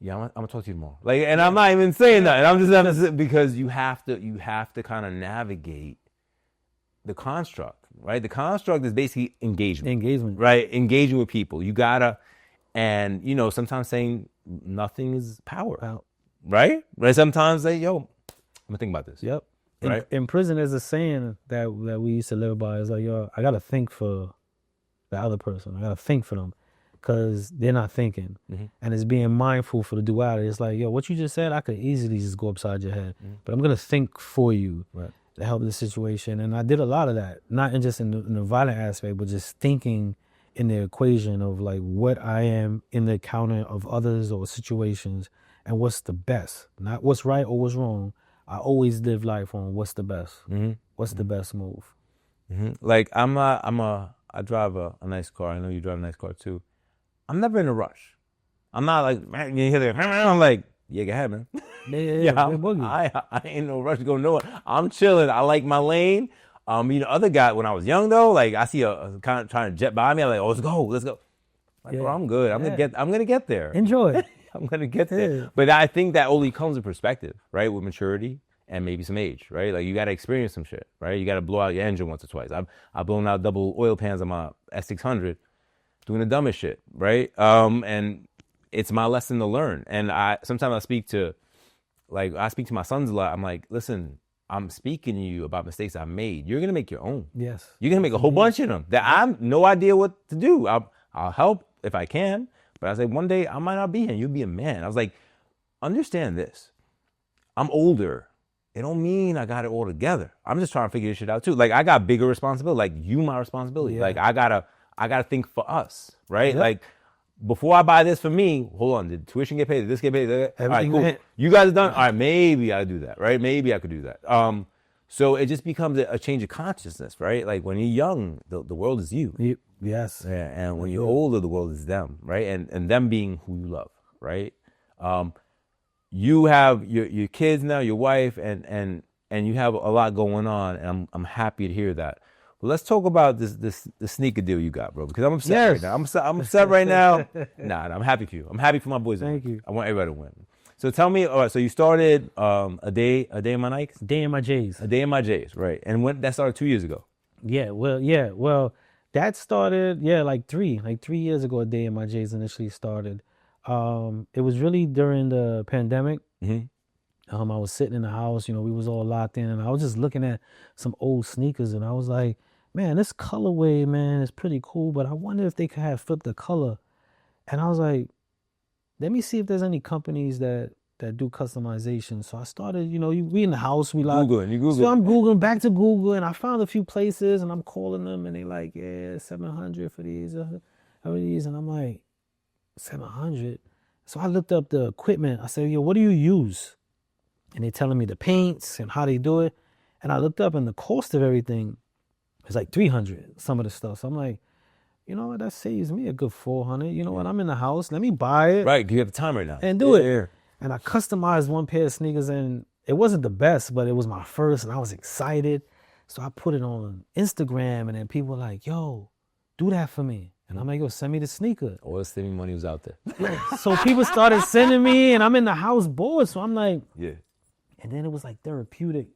Yeah, I'm gonna talk to you tomorrow. Like, and I'm not even saying that. And I'm just because you have to kind of navigate the construct, right? The construct is basically engagement, right? Engaging with people. You gotta, and sometimes saying nothing is power, right? Right? Sometimes say, yo, I'm gonna think about this. Yep. Right. In prison, there's a saying that we used to live by. It's like, yo, I gotta think for the other person. I gotta think for them, because they're not thinking. And it's being mindful for the duality. It's like, yo, what you just said, I could easily just go upside your head, but I'm gonna think for you. Right. To help the situation. And I did a lot of that, not just in the violent aspect, but just thinking in the equation of like what I am in the counter of others or situations, and what's the best, not what's right or what's wrong. I always live life on what's the best. What's the best move. Like, I drive a nice car. I know you drive a nice car too. I'm never in a rush. I'm not like, man, you hear that? I'm like, yeah, go ahead, man. I ain't no rush to go nowhere. I'm chilling. I like my lane. Other guy, when I was young though, like, I see a kind of trying to jet by me. I'm like, oh, let's go. Like, bro, I'm good. I'm gonna get there. Enjoy. I'm gonna get there. But I think that only comes with perspective, right? With maturity and maybe some age, right? Like, you gotta experience some shit, right? You gotta blow out your engine once or twice. I've blown out double oil pans on my S600 doing the dumbest shit, right? And it's my lesson to learn. And sometimes I speak to my sons a lot. I'm like, listen, I'm speaking to you about mistakes I made. You're going to make your own. Yes. You're going to make a whole bunch of them that I have no idea what to do. I'll help if I can. But I say, one day I might not be here. You'll be a man. I was like, understand this. I'm older. It don't mean I got it all together. I'm just trying to figure this shit out too. Like, I got bigger responsibility. Like, you my responsibility. Like, I gotta think for us, right? Yep. Like, before I buy this for me, hold on, did tuition get paid? Did this get paid? All right, cool. You guys are done? All right, maybe I do that, right? Maybe I could do that. So it just becomes a change of consciousness, right? Like, when you're young, the world is you. Yes. Yeah, and when you're older, the world is them, right? And them being who you love, right? you have your kids now, your wife, and you have a lot going on, and I'm happy to hear that. Well, let's talk about the sneaker deal you got, bro, because I'm upset right now. I'm upset right now. Nah, I'm happy for you. I'm happy for my boys. Thank you. I want everybody to win. So tell me, all right, so you started a day in my Nikes? Day in my J's. A day in my J's, right? And when that started 2 years ago. Well, that started, like 3 years ago, a day in my J's initially started. It was really during the pandemic. I was sitting in the house, we was all locked in, and I was just looking at some old sneakers, and I was like, man, this colorway, man, is pretty cool, but I wonder if they could have flipped the color. And I was like, let me see if there's any companies that do customization. So I started, we in the house, we like Googling. So I'm Googling, back to Google, and I found a few places, and I'm calling them, and they like, yeah, 700 for these, and I'm like, 700? So I looked up the equipment. I said, yo, what do you use? And they're telling me the paints and how they do it. And I looked up, and the cost of everything is like 300, some of the stuff. So I'm like, you know what, that saves me a good 400. You know what, I'm in the house, let me buy it. Right, you have the time right now. And do it. And I customized one pair of sneakers, and it wasn't the best, but it was my first, and I was excited. So I put it on Instagram, and then people were like, yo, do that for me. And I'm like, yo, send me the sneaker. All the saving money was out there. So people started sending me, and I'm in the house bored. So I'm like, yeah. And then it was like therapeutic.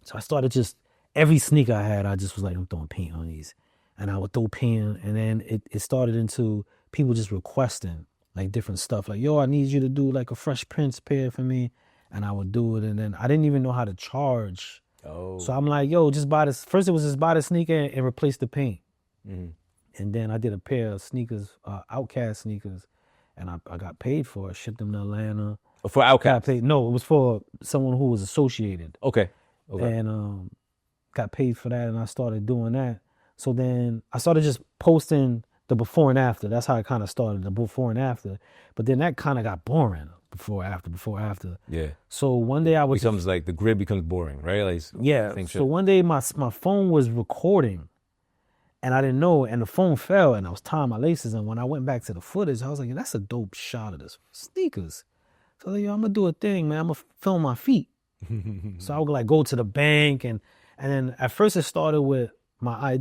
So I started just, every sneaker I had, I just was like, I'm throwing paint on these. And I would throw paint, and then it started into people just requesting like different stuff. Like, yo, I need you to do like a Fresh Prince pair for me. And I would do it. And then I didn't even know how to charge. Oh. So I'm like, yo, just buy this. First it was just buy the sneaker and replace the paint. And then I did a pair of sneakers, Outcast sneakers, and I got paid for it, shipped them to Atlanta. For Outcast? No, it was for someone who was associated. Okay. And got paid for that, and I started doing that. So then I started just posting the before and after. That's how it kind of started, the before and after. But then that kind of got boring, before, after. Yeah. So one day I was... Becomes like, the grid becomes boring, right? Like, yeah. So one day my phone was recording, and I didn't know, and the phone fell, and I was tying my laces, and when I went back to the footage, I was like, that's a dope shot of this sneakers. So I was like, yo, I'm going to do a thing, man. I'm going to film my feet. So I would like go to the bank, and then at first it started with, my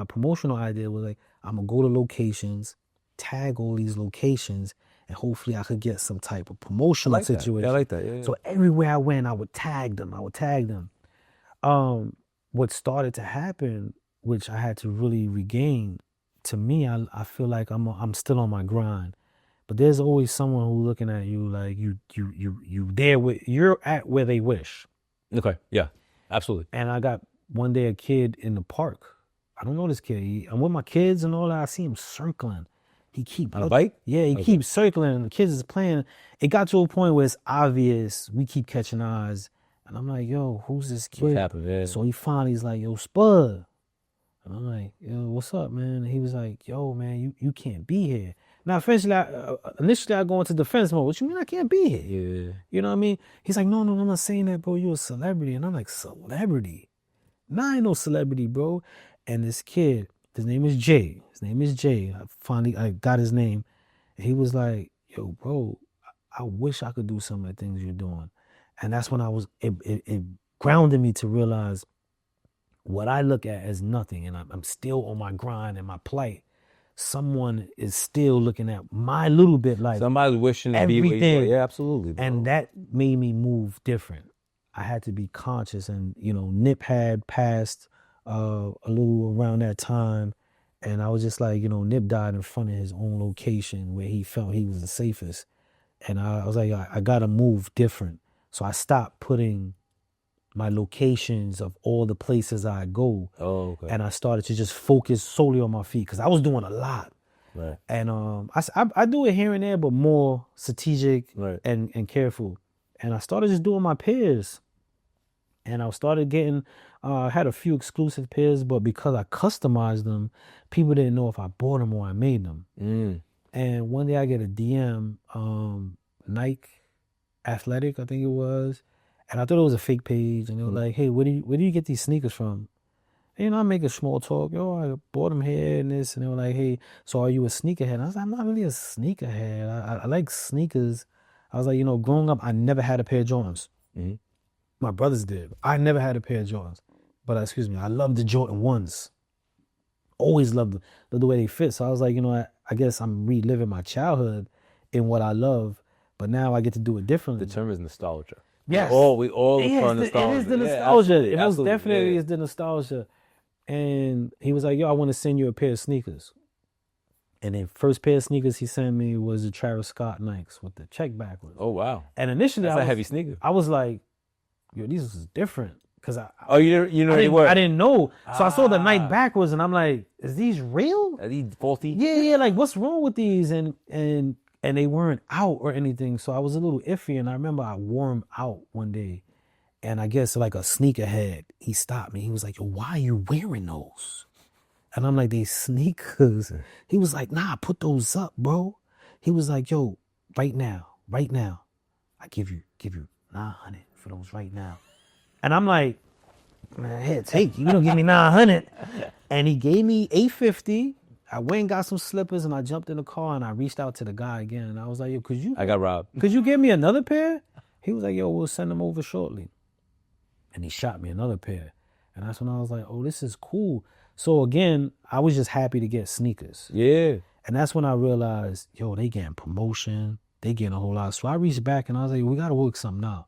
promotional idea was like, I'm going to go to locations, tag all these locations, and hopefully I could get some type of promotional situation. I like that. Yeah. So everywhere I went, I would tag them. What started to happen, which I had to really regain, to me, I feel like I'm still on my grind. But there's always someone who's looking at you like you're at where they wish. Okay, yeah, absolutely. And I got one day a kid in the park. I don't know this kid. I'm with my kids and all that. I see him circling. He keeps on a bike? Yeah, he keeps circling, and the kids is playing. It got to a point where it's obvious. We keep catching eyes, and I'm like, yo, who's this kid? What happened? Yeah. So he's like, yo, Spud. And I'm like, yo, what's up, man? And he was like, yo, man, you can't be here. Now, initially I go into defense mode. What you mean I can't be here? Yeah. You know what I mean? He's like, no, I'm not saying that, bro. You're a celebrity. And I'm like, celebrity? Nah, I ain't no celebrity, bro. And this kid, his name is Jay. I got his name. And he was like, yo, bro, I wish I could do some of the things you're doing. And that's when it grounded me to realize what I look at as nothing. And I'm still on my grind and my plight. Someone is still looking at my little bit like somebody's wishing to be where you are. Yeah, absolutely, bro. And that made me move different. I had to be conscious, and Nip had passed a little around that time, and I was just like, Nip died in front of his own location where he felt he was the safest, and I was like, I gotta move different. So I stopped putting my locations of all the places I go. Oh, okay. And I started to just focus solely on my feet, because I was doing a lot. Right. And I do it here and there, but more strategic, right, and careful. And I started just doing my pairs. And I started getting, I had a few exclusive pairs, but because I customized them, people didn't know if I bought them or I made them. And one day I get a DM, Nike Athletic, I think it was. And I thought it was a fake page, and they were like, hey, where do you get these sneakers from? And I make a small talk, yo, I bought them here and this, and they were like, hey, so are you a sneakerhead? And I was like, I'm not really a sneakerhead. I like sneakers. I was like, you know, growing up, I never had a pair of Jordans. Mm-hmm. My brothers did. I never had a pair of Jordans. But excuse me, I loved the Jordan 1s. Always loved the way they fit. So I was like, you know, I guess I'm reliving my childhood in what I love, but now I get to do it differently. The term is nostalgia. Yes. We all look for nostalgia. It is the nostalgia. Yeah, absolutely, It most absolutely, definitely yeah. is the nostalgia. And he was like, yo, I want to send you a pair of sneakers. And then first pair of sneakers he sent me was the Travis Scott Nikes with the check backwards. Oh, wow. And initially That's a heavy sneaker. I was like, yo, these is different. Cause you know they were. I didn't know. So I saw the Nike backwards and I'm like, is these real? Are these faulty? Yeah, like what's wrong with these? And they weren't out or anything. So I was a little iffy. And I remember I wore them out one day. And I guess like a sneakerhead, he stopped me. He was like, yo, why are you wearing those? And I'm like, they sneakers. He was like, nah, put those up, bro. He was like, yo, right now, I give you 900 for those right now. And I'm like, man, here, take you don't give me 900. And he gave me 850. I went and got some slippers and I jumped in the car and I reached out to the guy again. And I was like, yo, I got robbed. Could you give me another pair? He was like, yo, we'll send them over shortly. And he shot me another pair. And that's when I was like, oh, this is cool. So again, I was just happy to get sneakers. Yeah. And that's when I realized, yo, they getting promotion. They getting a whole lot. So I reached back and I was like, we got to work something out.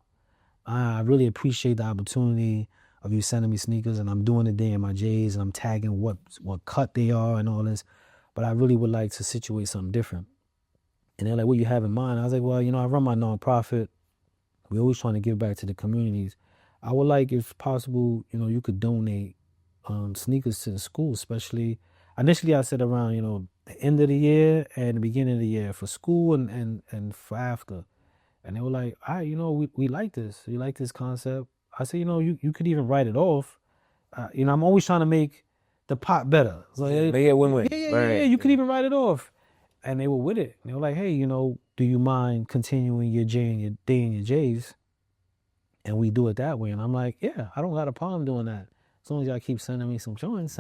I really appreciate the opportunity of you sending me sneakers, and I'm doing it there in my J's and I'm tagging what cut they are and all this. But I really would like to situate something different. And they're like, what you have in mind? I was like, well, you know, I run my nonprofit. We're always trying to give back to the communities. I would like, if possible, you know, you could donate sneakers to the school, especially. Initially, I said around, you know, the end of the year and the beginning of the year for school and for after. And they were like, all right, you know, we like this. We like this concept. I said, you know, you could even write it off. You know, I'm always trying to make the pot better. So, Make it win-win. Yeah, you could even write it off. And they were with it. And they were like, hey, you know, do you mind continuing your J and your D and your J's? And we do it that way. And I'm like, yeah, I don't got a problem doing that. As long as y'all keep sending me some joints,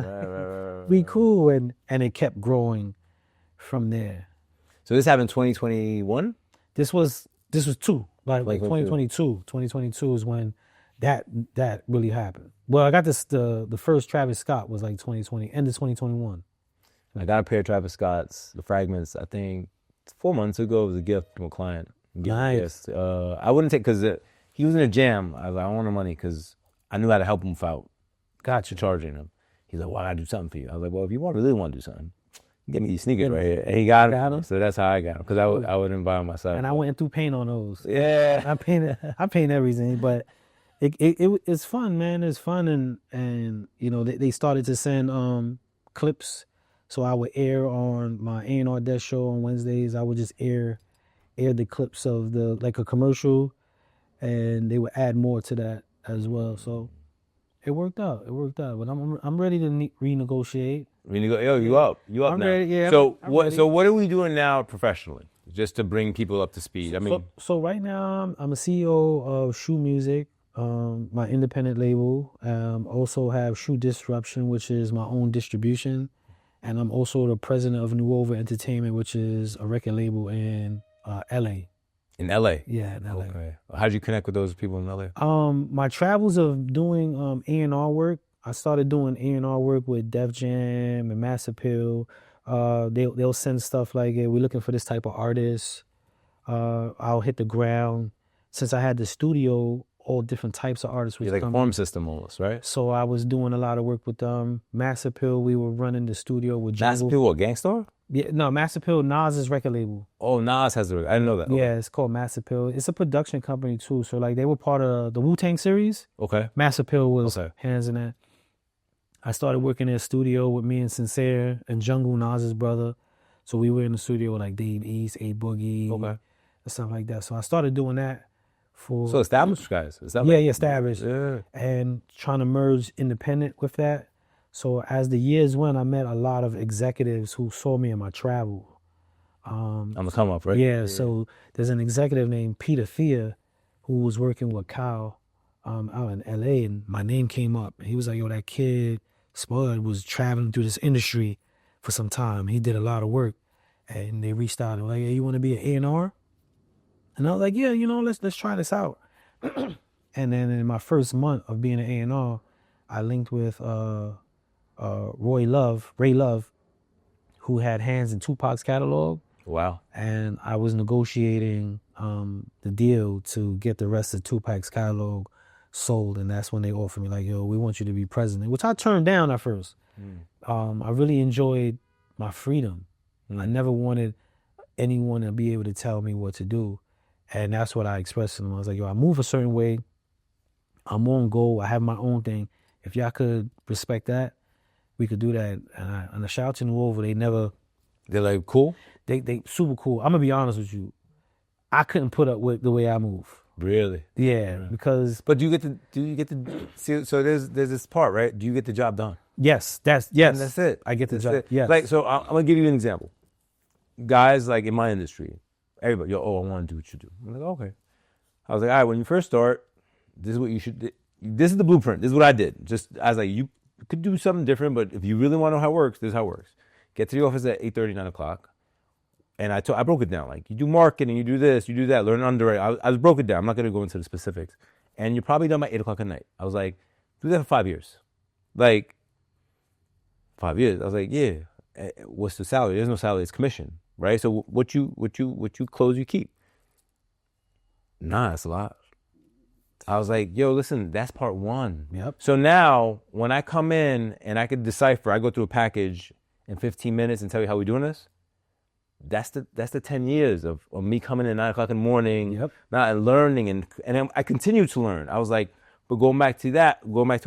we cool. And it kept growing from there. So this happened 2021? This was two, like 2022. 2022 is when that really happened. Well, I got this, the first Travis Scott was like 2020, end of 2021. I got a pair of Travis Scott's, the fragments, I think 4 months ago. It was a gift from a client. Nice. I wouldn't take, because he was in a jam. I was like, I want the money because I knew how to help him without charging him. He's like, well, I got to do something for you. I was like, well, if you really want to do something, give me these sneakers right here. And he got them. So that's how I got them, because I wouldn't buy them myself. And I went through paint on those. Yeah. I paint everything, but it's fun, man. It's fun. And you know, they started to send clips. So I would air on my A&R Death show on Wednesdays. I would just air the clips of like a commercial, and they would add more to that as well. So it worked out. But I'm ready to renegotiate. Yo, you up I'm now. ready, yeah, So I'm what? ready. So what are we doing now professionally, just to bring people up to speed? I mean, so right now I'm a CEO of Shoe Music, my independent label. Also have Shoe Disruption, which is my own distribution, and I'm also the president of New Over Entertainment, which is a record label in LA. in LA. Yeah, in LA. Okay. How'd you connect with those people in LA? My travels of doing A&R work. I started doing A&R work with Def Jam and Mass Appeal. They'll send stuff like, hey, we're looking for this type of artist. I'll hit the ground. Since I had the studio, all different types of artists was You're like a coming. farm system almost, right? So I was doing a lot of work with Mass Appeal. We were running the studio with Mass Jungle. Appeal, what, Gangstar? Yeah, no, Mass Appeal, Nas's record label. Oh, Nas has the. I didn't know that. Yeah, it's called Mass Appeal. It's a production company too. So like they were part of the Wu-Tang series. Okay. Mass Appeal was Okay. hands in that. I started working in a studio with me and Sincere and Jungle, Nas's brother. So we were in the studio with like Dave East, A Boogie, Okay. and stuff like that. So I started doing that for So established guys. Is that yeah, established. Yeah. And trying to merge independent with that. So as the years went, I met a lot of executives who saw me in my travel. On the come up, right? Yeah, so there's an executive named Peter Thea who was working with Kyle out in LA, and my name came up. He was like, yo, that kid, Spud, was traveling through this industry for some time. He did a lot of work. And they reached out and were like, hey, you want to be an A&R? And I was like, yeah, let's try this out. And then in my first month of being an A&R, I linked with Ray Love, who had hands in Tupac's catalog. Wow. And I was negotiating the deal to get the rest of Tupac's catalog sold. And that's when they offered me, like, yo, we want you to be president, which I turned down at first. I really enjoyed my freedom. I never wanted anyone to be able to tell me what to do. And that's what I expressed to them. I was like, yo, I move a certain way. I'm on goal. I have my own thing. If y'all could respect that, we could do that. And the shout to New Over, They're like, cool? They super cool. I'm gonna be honest with you. I couldn't put up with the way I move. Really? Yeah, because. But do you get to see? So there's this part, right? Do you get the job done? Yes. And that's it. I get the That's job. it. Yes. Like, so I'm gonna give you an example. Guys, like in my industry, everybody, yo, I want to do what you do. I'm like, okay. I was like, all right, when you first start, this is what you should do. This is the blueprint. This is what I did. I was like, you could do something different, but if you really want to know how it works, this is how it works. Get to the office at 8:30, 9 o'clock. And I broke it down. Like, you do marketing, you do this, you do that, learn underwriting. I broke it down. I'm not going to go into the specifics. And you're probably done by 8 o'clock at night. I was like, do that for 5 years. Like, 5 years. I was like, yeah. What's the salary? There's no salary. It's commission, right? So what you close, you keep. Nah, that's a lot. I was like, yo, listen, that's part one. Yep. So now when I come in and I could decipher, I go through a package in 15 minutes and tell you how we're doing this. That's the 10 years of me coming in at 9 o'clock in the morning, not learning, and I continue to learn. I was like, but going back to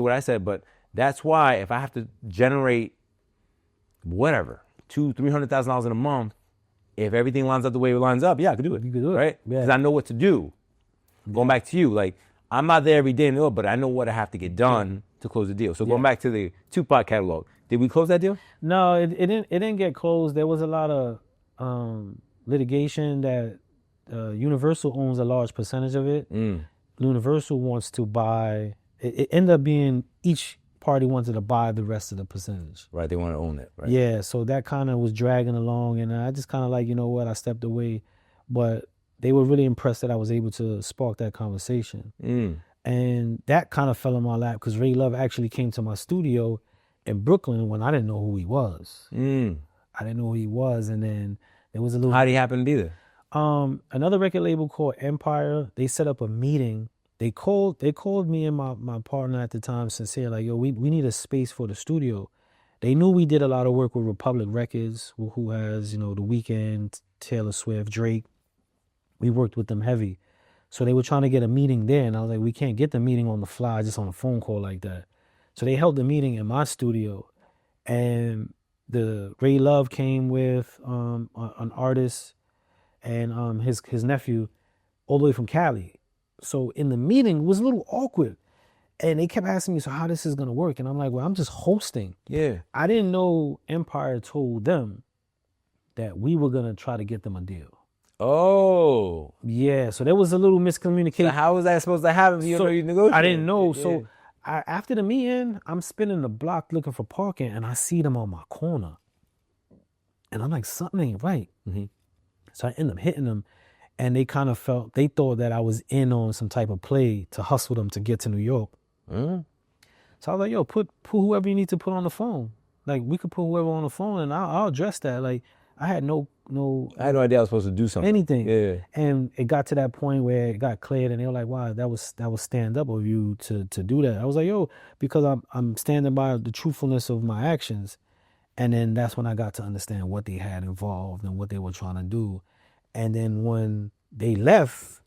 what I said, but that's why if I have to generate whatever, $200,000-$300,000 in a month, if everything lines up the way it lines up, yeah, I could do it. You could do it. Right? Because I know what to do. Going back to you, like, I'm not there every day, but I know what I have to get done to close the deal. So going back to the Tupac catalog, did we close that deal? No, it didn't get closed. There was a lot of litigation that Universal owns a large percentage of it. Universal wants to buy. It ended up being each party wanted to buy the rest of the percentage. Right, they want to own it. Right. Yeah, so that kind of was dragging along, and I just kind of like, you know what, I stepped away, but they were really impressed that I was able to spark that conversation. And that kind of fell in my lap because Ray Love actually came to my studio in Brooklyn when I didn't know who he was. I didn't know who he was, and then there was a little. How did he happen to be there? Another record label called Empire. They set up a meeting. They called me and my partner at the time, Sincere, like, yo, we need a space for the studio. They knew we did a lot of work with Republic Records, who has, The Weeknd, Taylor Swift, Drake. We worked with them heavy. So they were trying to get a meeting there, and I was like, we can't get the meeting on the fly, just on a phone call like that. So they held the meeting in my studio, and the Ray Love came with an artist and his nephew all the way from Cali. So in the meeting, it was a little awkward. And they kept asking me, so how this is going to work? And I'm like, well, I'm just hosting. Yeah. I didn't know Empire told them that we were going to try to get them a deal. Oh. Yeah, so there was a little miscommunication. So how was that supposed to happen if you know you negotiated? I didn't know. Yeah. So after the meeting, I'm spinning the block looking for parking, and I see them on my corner. And I'm like, something ain't right. So I end up hitting them, and they kind of they thought that I was in on some type of play to hustle them to get to New York. So I was like, yo, put whoever you need to put on the phone. Like, we could put whoever on the phone, and I'll address that. Like, I had no I had no idea I was supposed to do something. Anything. Yeah. And it got to that point where it got cleared, and they were like, wow, that was stand up of you to do that. I was like, yo, because I'm standing by the truthfulness of my actions. And then that's when I got to understand what they had involved and what they were trying to do. And then when they left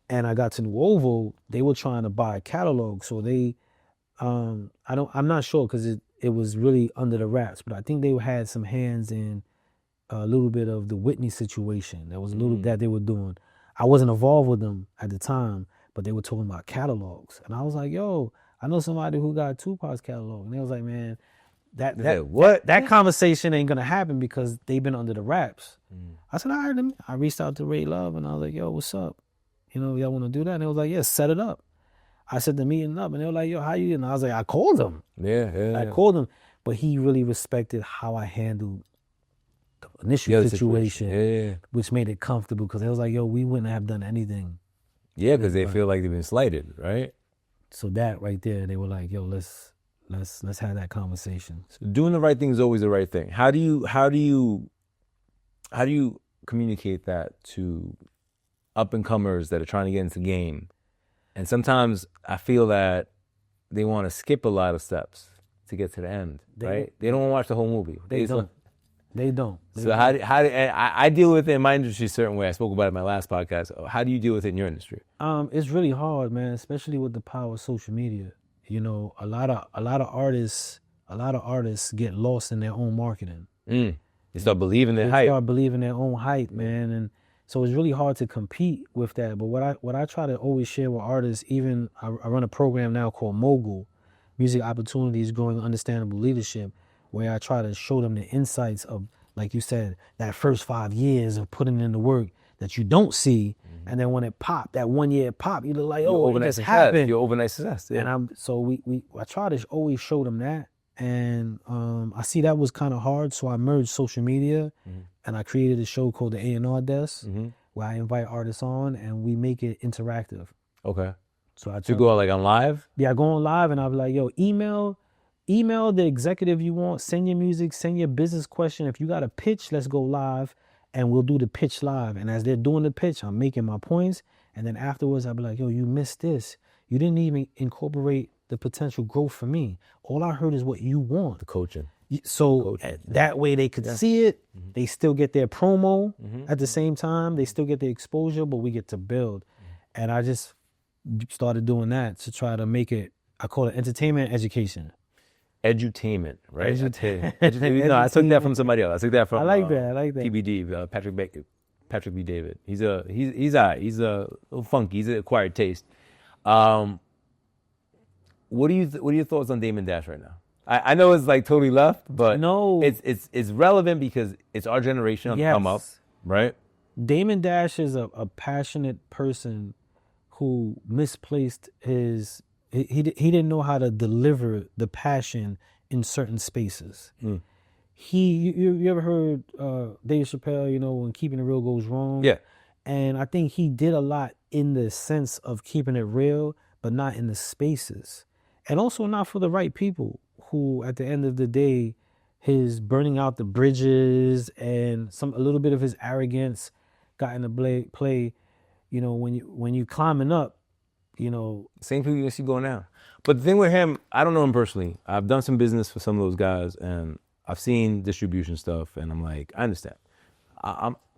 and I got to New Oval, they were trying to buy a catalog. So they I'm not sure because it was really under the wraps, but I think they had some hands in a little bit of the Whitney situation. There was a little that they were doing. I wasn't involved with them at the time, but they were talking about catalogs. And I was like, yo, I know somebody who got Tupac's catalog. And they was like, man, that conversation ain't gonna happen because they've been under the wraps. I said, all right, I reached out to Ray Love and I was like, yo, what's up? Y'all wanna do that? And they was like, yeah, set it up. I set the meeting up and they were like, yo, how you? And I was like, I called him. Yeah. I called him, but he really respected how I handled initial situation, which made it comfortable because it was like, yo, we wouldn't have done anything. Yeah, because they feel like they've been slighted, right? So that right there, they were like, yo, let's have that conversation. So doing the right thing is always the right thing. How do you communicate that to up and comers that are trying to get into the game? And sometimes I feel that they want to skip a lot of steps to get to the end, right? They don't want to watch the whole movie. They don't. So how do I deal with it in my industry a certain way? I spoke about it in my last podcast. How do you deal with it in your industry? It's really hard, man, especially with the power of social media. You know, a lot of artists get lost in their own marketing. They start believing their hype. They start believing their own hype, man, and so it's really hard to compete with that. But what I try to always share with artists, even I run a program now called Mogul, Music Opportunities Growing Understandable Leadership, where I try to show them the insights of, like you said, that first 5 years of putting in the work that you don't see, and then when it popped, that 1 year pop, you look like, oh, it just happened. Your overnight success. Yeah. And I try to always show them that, and I see that was kind of hard, so I merged social media, and I created a show called the A&R Desk, where I invite artists on, and we make it interactive. Okay. So you go like on live? Yeah, I go on live, and I'll be like, yo, email the executive you want, send your music, send your business question. If you got a pitch, let's go live, and we'll do the pitch live. And as they're doing the pitch, I'm making my points, and then afterwards, I'll be like, yo, you missed this. You didn't even incorporate the potential growth for me. All I heard is what you want. The coaching. So that way they could see it. They still get their promo at the same time. They still get the exposure, but we get to build. And I just started doing that to try to make it, I call it entertainment education. Edutainment, right? No, I took that from somebody else. I took that from I like that. PBD, Patrick B. David. He's a little funky. He's an acquired taste. What are your thoughts on Damon Dash right now? I know it's like totally left, but no, it's relevant because it's our generation on the come up, right? Damon Dash is a passionate person who misplaced his. He didn't know how to deliver the passion in certain spaces. You ever heard Dave Chappelle, you know, when keeping it real goes wrong? Yeah. And I think he did a lot in the sense of keeping it real, but not in the spaces. And also not for the right people who, at the end of the day, his burning out the bridges and a little bit of his arrogance got into play, you know, when you climbing up, you know. Same people you see going down. But the thing with him, I don't know him personally. I've done some business for some of those guys, and I've seen distribution stuff, and I'm like, I understand.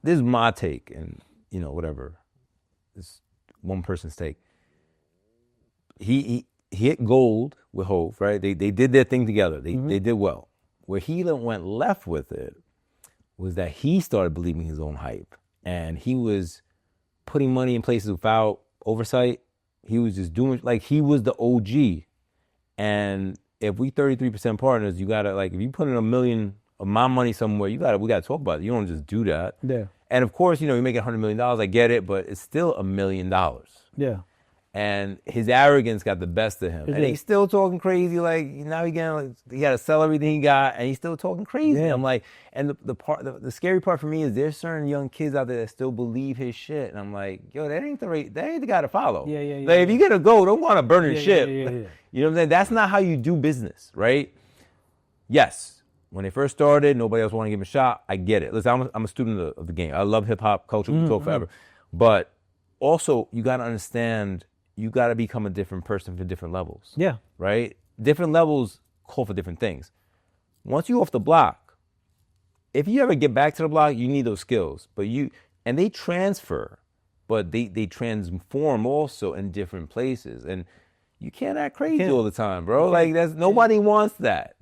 This is my take, and, you know, whatever. It's one person's take. He hit gold with Hove, right? They did their thing together. They did well. Where he went left with it was that he started believing his own hype, and he was putting money in places without oversight. He was just doing, like, he was the OG. And if we 33% partners, you gotta, like, if you put in $1 million of my money somewhere, we gotta talk about it. You don't just do that. Yeah. And of course, you know, you make $100 million, I get it, but it's still $1 million. Yeah. And his arrogance got the best of him. And he's still talking crazy, like, now he got to sell everything he got, and he's still talking crazy. Yeah. I'm like, and the scary part for me is there's certain young kids out there that still believe his shit. And I'm like, yo, that ain't the guy to follow. Yeah. Like, if you're gonna go, don't want to burn his ship. Yeah. You know what I'm saying? That's not how you do business, right? Yes, when they first started, nobody else wanted to give him a shot. I get it. Listen, I'm a student of the game. I love hip hop culture. We can talk forever. But also, you got to understand, you got to become a different person for different levels. Yeah. Right? Different levels call for different things. Once you're off the block, if you ever get back to the block, you need those skills. And they transfer, but they transform also in different places. And you can't act crazy all the time, bro. Like, nobody wants that.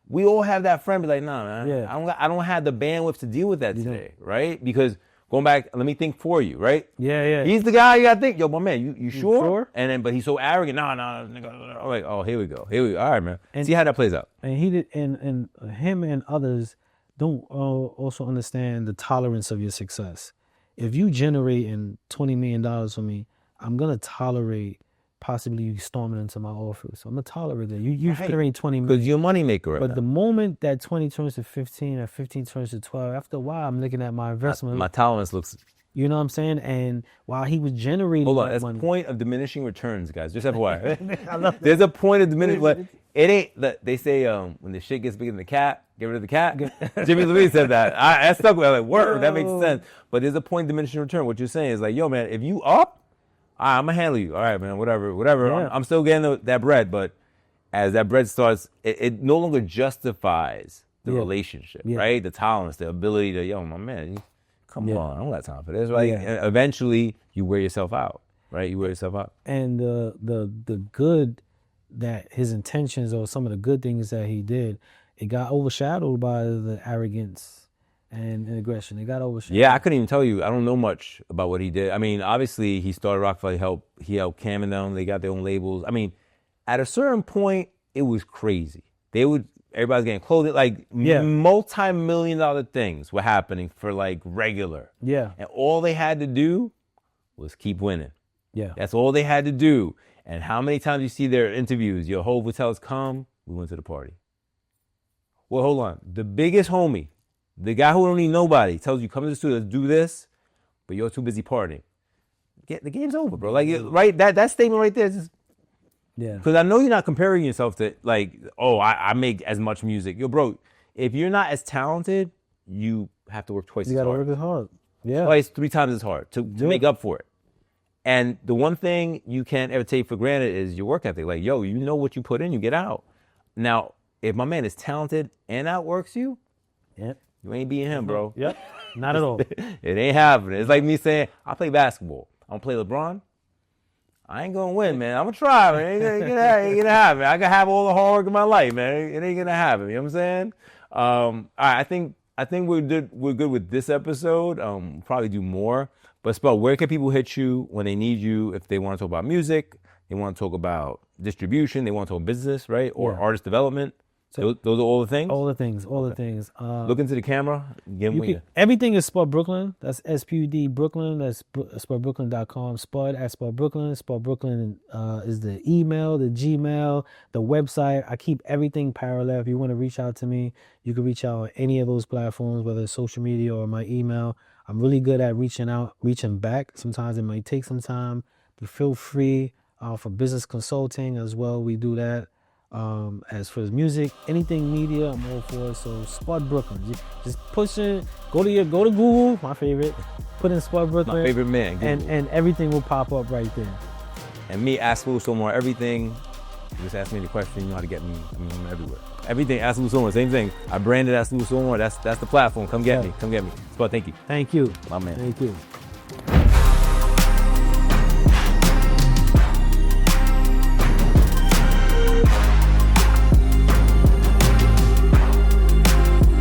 We all have that friend be like, nah, man, I don't have the bandwidth to deal with that today, right? Because going back, let me think for you, right? Yeah. He's the guy you gotta think. Yo, my man, you sure? And then, but he's so arrogant. Nah, nigga. I'm like, oh, here we go. All right, man. See how that plays out. And he did, and him and others don't also understand the tolerance of your success. If you generating $20 million for me, I'm gonna tolerate possibly you storming into my office. I'm gonna tolerate that. You generating 20 Because million. you're a moneymaker right But now. the moment that 20 turns to 15 or 15 turns to 12, after a while, I'm looking at my investment. My tolerance looks... You know what I'm saying? And while he was generating Hold on, that that's money, point of diminishing returns, guys. Just FYI. There's a point of diminishing... But it ain't... They say when the shit gets bigger than the cat, get rid of the cat. Jimmy Louise said that. I stuck with it. Like, word, that makes sense. But there's a point of diminishing return. What you're saying is like, yo, man, if you up, all right, I'm going to handle you. All right, man, whatever. Yeah. I'm still getting that bread, but as that bread starts, it no longer justifies the relationship, right? The tolerance, the ability to, yo, my man, come on, I don't got time for this, right? And eventually, you wear yourself out, right? You wear yourself out. And the good that his intentions or some of the good things that he did, it got overshadowed by the arrogance and aggression. It got overshadowed. Yeah, I couldn't even tell you. I don't know much about what he did. I mean, obviously, he started Rockefeller. He helped Cam and them. They got their own labels. I mean, at a certain point, it was crazy. Everybody's getting clothed. Like, multi-million-dollar things were happening for, like, regular. Yeah. And all they had to do was keep winning. Yeah. That's all they had to do. And how many times you see their interviews, your whole hotels come, we went to the party. Well, hold on. The biggest homie, the guy who don't need nobody, tells you, come to the studio, let's do this, but you're too busy partying. The game's over, bro. Like, right? That statement right there is just... Yeah. Because I know you're not comparing yourself to, like, oh, I make as much music. Yo, bro, if you're not as talented, you have to work twice as hard. You gotta work as hard. Yeah. Twice, 3 times as hard to make up for it. And the one thing you can't ever take for granted is your work ethic. Like, yo, you know what you put in, you get out. Now, if my man is talented and outworks you, you ain't beating him, bro. Yep. Not at all. It ain't happening. It's like me saying, I play basketball. I'm going to play LeBron. I ain't going to win, man. I'm going to try, man. It ain't gonna happen. I can have all the hard work in my life, man. It ain't going to happen. You know what I'm saying? All right, I think we're good with this episode. We'll probably do more. But Spud, where can people hit you when they need you? If they want to talk about music, they want to talk about distribution, they want to talk business, right? Or artist development. So those are all the things? All the things. Look into the camera. Everything is SpudBrooklyn. That's SPUD Brooklyn. That's SpudBrooklyn.com. Spud at SpudBrooklyn. SpudBrooklyn is the email, the Gmail, the website. I keep everything parallel. If you want to reach out to me, you can reach out on any of those platforms, whether it's social media or my email. I'm really good at reaching back. Sometimes it might take some time, but feel free for business consulting as well. We do that. As for the music, anything media, I'm all for it. So SpudBrooklyn, just push it. Go to Google, my favorite. Put in SpudBrooklyn. My favorite man. And everything will pop up right there. And me, Ask Lou Somewhere, everything. You just ask me the question, you know how to get me. I mean, I'm everywhere. Everything, Ask Lou Somewhere, same thing. I branded Ask Lou Somewhere. That's the platform. Come get me. Spud, thank you. Thank you. My man. Thank you.